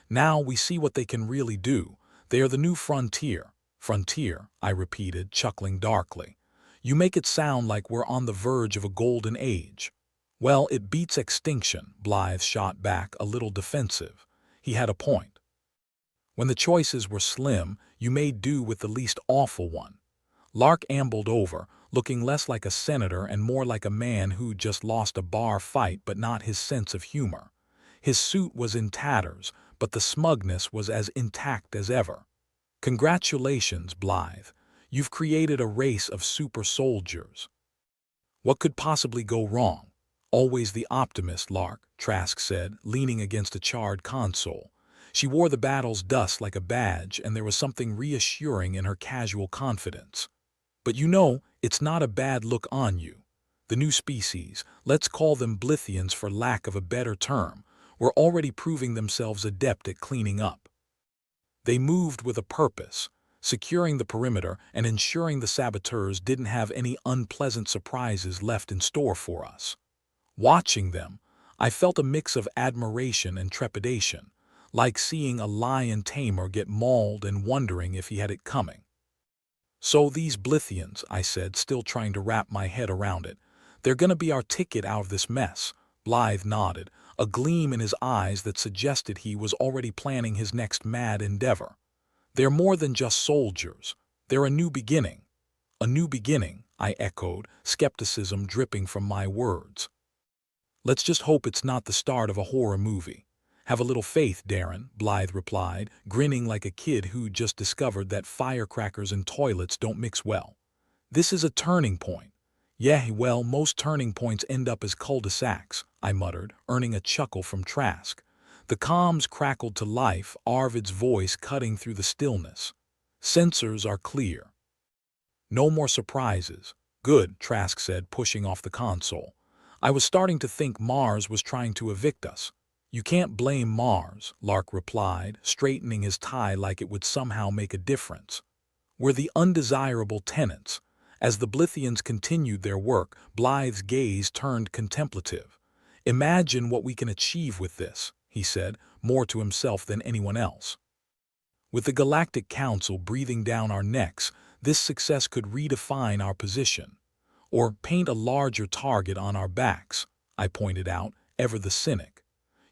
A: "Now we see what they can really do. They are the new frontier." "Frontier," I repeated, chuckling darkly. "You make it sound like we're on the verge of a golden age." "Well, it beats extinction," Blythe shot back, a little defensive. He had a point. "When the choices were slim, you made do with the least awful one." Lark ambled over, looking less like a senator and more like a man who'd just lost a bar fight but not his sense of humor. His suit was in tatters, but the smugness was as intact as ever. "Congratulations, Blythe. You've created a race of super soldiers." "What could possibly go wrong?" "Always the optimist, Lark," Trask said, leaning against a charred console. She wore the battle's dust like a badge, and there was something reassuring in her casual confidence. "But you know, it's not a bad look on you. The new species, let's call them Blithians for lack of a better term, were already proving themselves adept at cleaning up. They moved with a purpose, securing the perimeter and ensuring the saboteurs didn't have any unpleasant surprises left in store for us." Watching them, I felt a mix of admiration and trepidation, like seeing a lion tamer get mauled and wondering if he had it coming. "So these Blithians," I said, still trying to wrap my head around it, "they're gonna be our ticket out of this mess." Blythe nodded, a gleam in his eyes that suggested he was already planning his next mad endeavor. "They're more than just soldiers. They're a new beginning." "A new beginning," I echoed, skepticism dripping from my words. "Let's just hope it's not the start of a horror movie." "Have a little faith, Darren," Blythe replied, grinning like a kid who'd just discovered that firecrackers and toilets don't mix well. "This is a turning point." "Yeah, well, most turning points end up as cul-de-sacs," I muttered, earning a chuckle from Trask. The comms crackled to life, Arvid's voice cutting through the stillness. "Sensors are clear. No more surprises." "Good," Trask said, pushing off the console. "I was starting to think Mars was trying to evict us." "You can't blame Mars," Lark replied, straightening his tie like it would somehow make a difference. "We're the undesirable tenants." As the Blithians continued their work, Blythe's gaze turned contemplative. "Imagine what we can achieve with this," he said, more to himself than anyone else. "With the Galactic Council breathing down our necks, this success could redefine our position. Or paint a larger target on our backs," I pointed out, ever the cynic.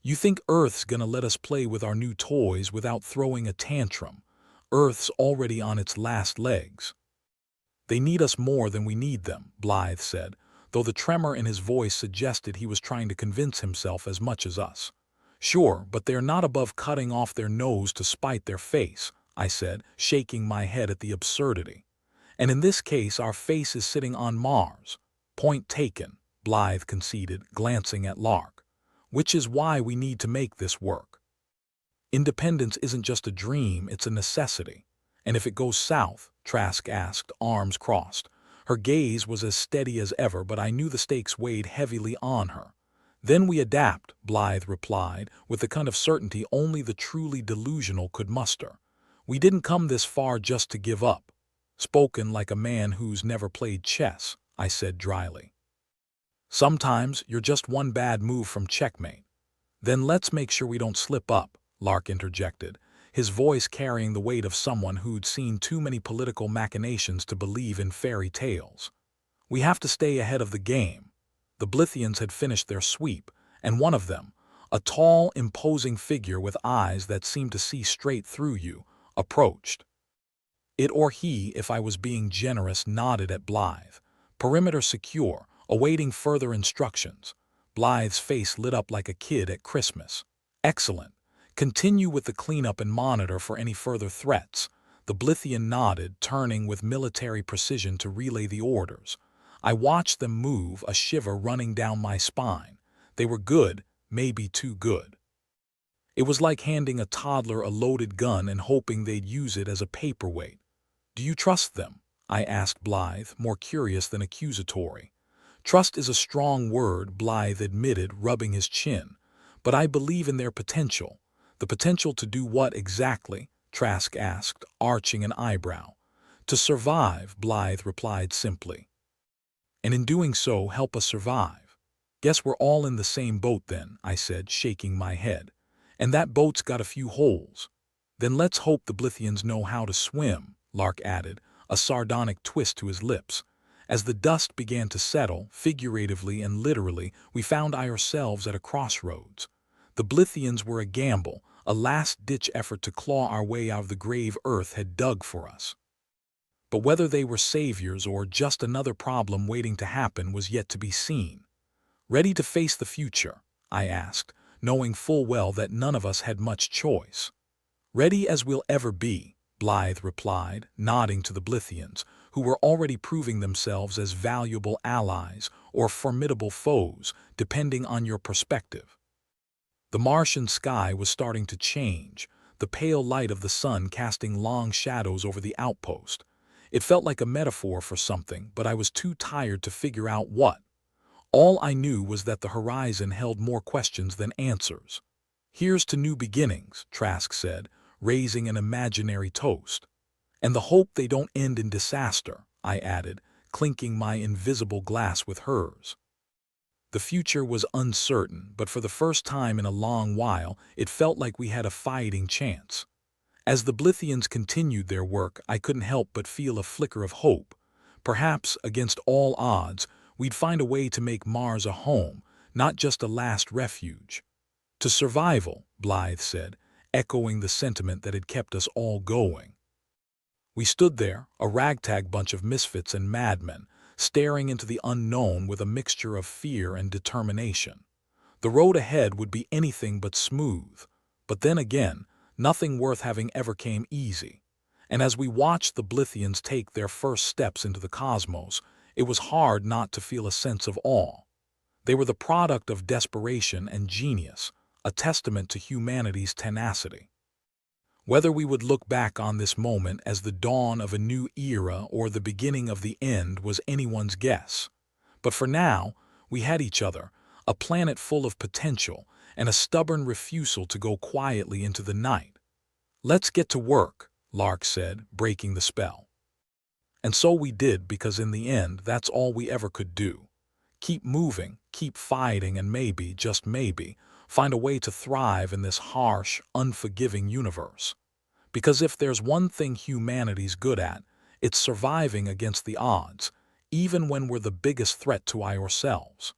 A: "You think Earth's gonna let us play with our new toys without throwing a tantrum? Earth's already on its last legs." "They need us more than we need them," Blythe said, though the tremor in his voice suggested he was trying to convince himself as much as us. "Sure, but they're not above cutting off their nose to spite their face," I said, shaking my head at the absurdity. "And in this case our face is sitting on Mars." "Point taken," Blythe conceded, glancing at Lark. "Which is why we need to make this work. Independence isn't just a dream, it's a necessity." "And if it goes south?" Trask asked, arms crossed. Her gaze was as steady as ever, but I knew the stakes weighed heavily on her. "Then we adapt," Blythe replied, with the kind of certainty only the truly delusional could muster. "We didn't come this far just to give up." "Spoken like a man who's never played chess," I said dryly. "Sometimes you're just one bad move from checkmate." "Then let's make sure we don't slip up," Lark interjected, his voice carrying the weight of someone who'd seen too many political machinations to believe in fairy tales. "We have to stay ahead of the game." The Blithians had finished their sweep, and one of them, a tall, imposing figure with eyes that seemed to see straight through you, approached. It or he, if I was being generous, nodded at Blythe. "Perimeter secure, awaiting further instructions." Blythe's face lit up like a kid at Christmas. "Excellent. Continue with the cleanup and monitor for any further threats." The Blithian nodded, turning with military precision to relay the orders. I watched them move, a shiver running down my spine. They were good, maybe too good. It was like handing a toddler a loaded gun and hoping they'd use it as a paperweight. "Do you trust them?" I asked Blythe, more curious than accusatory. "Trust is a strong word," Blythe admitted, rubbing his chin. "But I believe in their potential." "The potential to do what exactly?" Trask asked, arching an eyebrow. "To survive," Blythe replied simply. "And in doing so, help us survive." "Guess we're all in the same boat then," I said, shaking my head. "And that boat's got a few holes." "Then let's hope the Blithians know how to swim," Lark added, a sardonic twist to his lips. As the dust began to settle, figuratively and literally, we found ourselves at a crossroads. The Blithians were a gamble, a last-ditch effort to claw our way out of the grave Earth had dug for us. But whether they were saviors or just another problem waiting to happen was yet to be seen. "Ready to face the future?" I asked, knowing full well that none of us had much choice. "Ready as we'll ever be," Blythe replied, nodding to the Blithians, who were already proving themselves as valuable allies or formidable foes, depending on your perspective. The Martian sky was starting to change, the pale light of the sun casting long shadows over the outpost. It felt like a metaphor for something, but I was too tired to figure out what. All I knew was that the horizon held more questions than answers. "Here's to new beginnings," Trask said, raising an imaginary toast. "And the hope they don't end in disaster," I added, clinking my invisible glass with hers. The future was uncertain, but for the first time in a long while, it felt like we had a fighting chance. As the Blithians continued their work, I couldn't help but feel a flicker of hope. Perhaps, against all odds, we'd find a way to make Mars a home, not just a last refuge. "To survival," Blythe said, echoing the sentiment that had kept us all going. We stood there, a ragtag bunch of misfits and madmen, staring into the unknown with a mixture of fear and determination. The road ahead would be anything but smooth, but then again, nothing worth having ever came easy. And as we watched the Blithians take their first steps into the cosmos, it was hard not to feel a sense of awe. They were the product of desperation and genius, a testament to humanity's tenacity. Whether we would look back on this moment as the dawn of a new era or the beginning of the end was anyone's guess. But for now, we had each other, a planet full of potential, and a stubborn refusal to go quietly into the night. "Let's get to work," Lark said, breaking the spell. And so we did, because in the end, that's all we ever could do. Keep moving, keep fighting, and maybe, just maybe, find a way to thrive in this harsh, unforgiving universe. Because if there's one thing humanity's good at, it's surviving against the odds, even when we're the biggest threat to ourselves.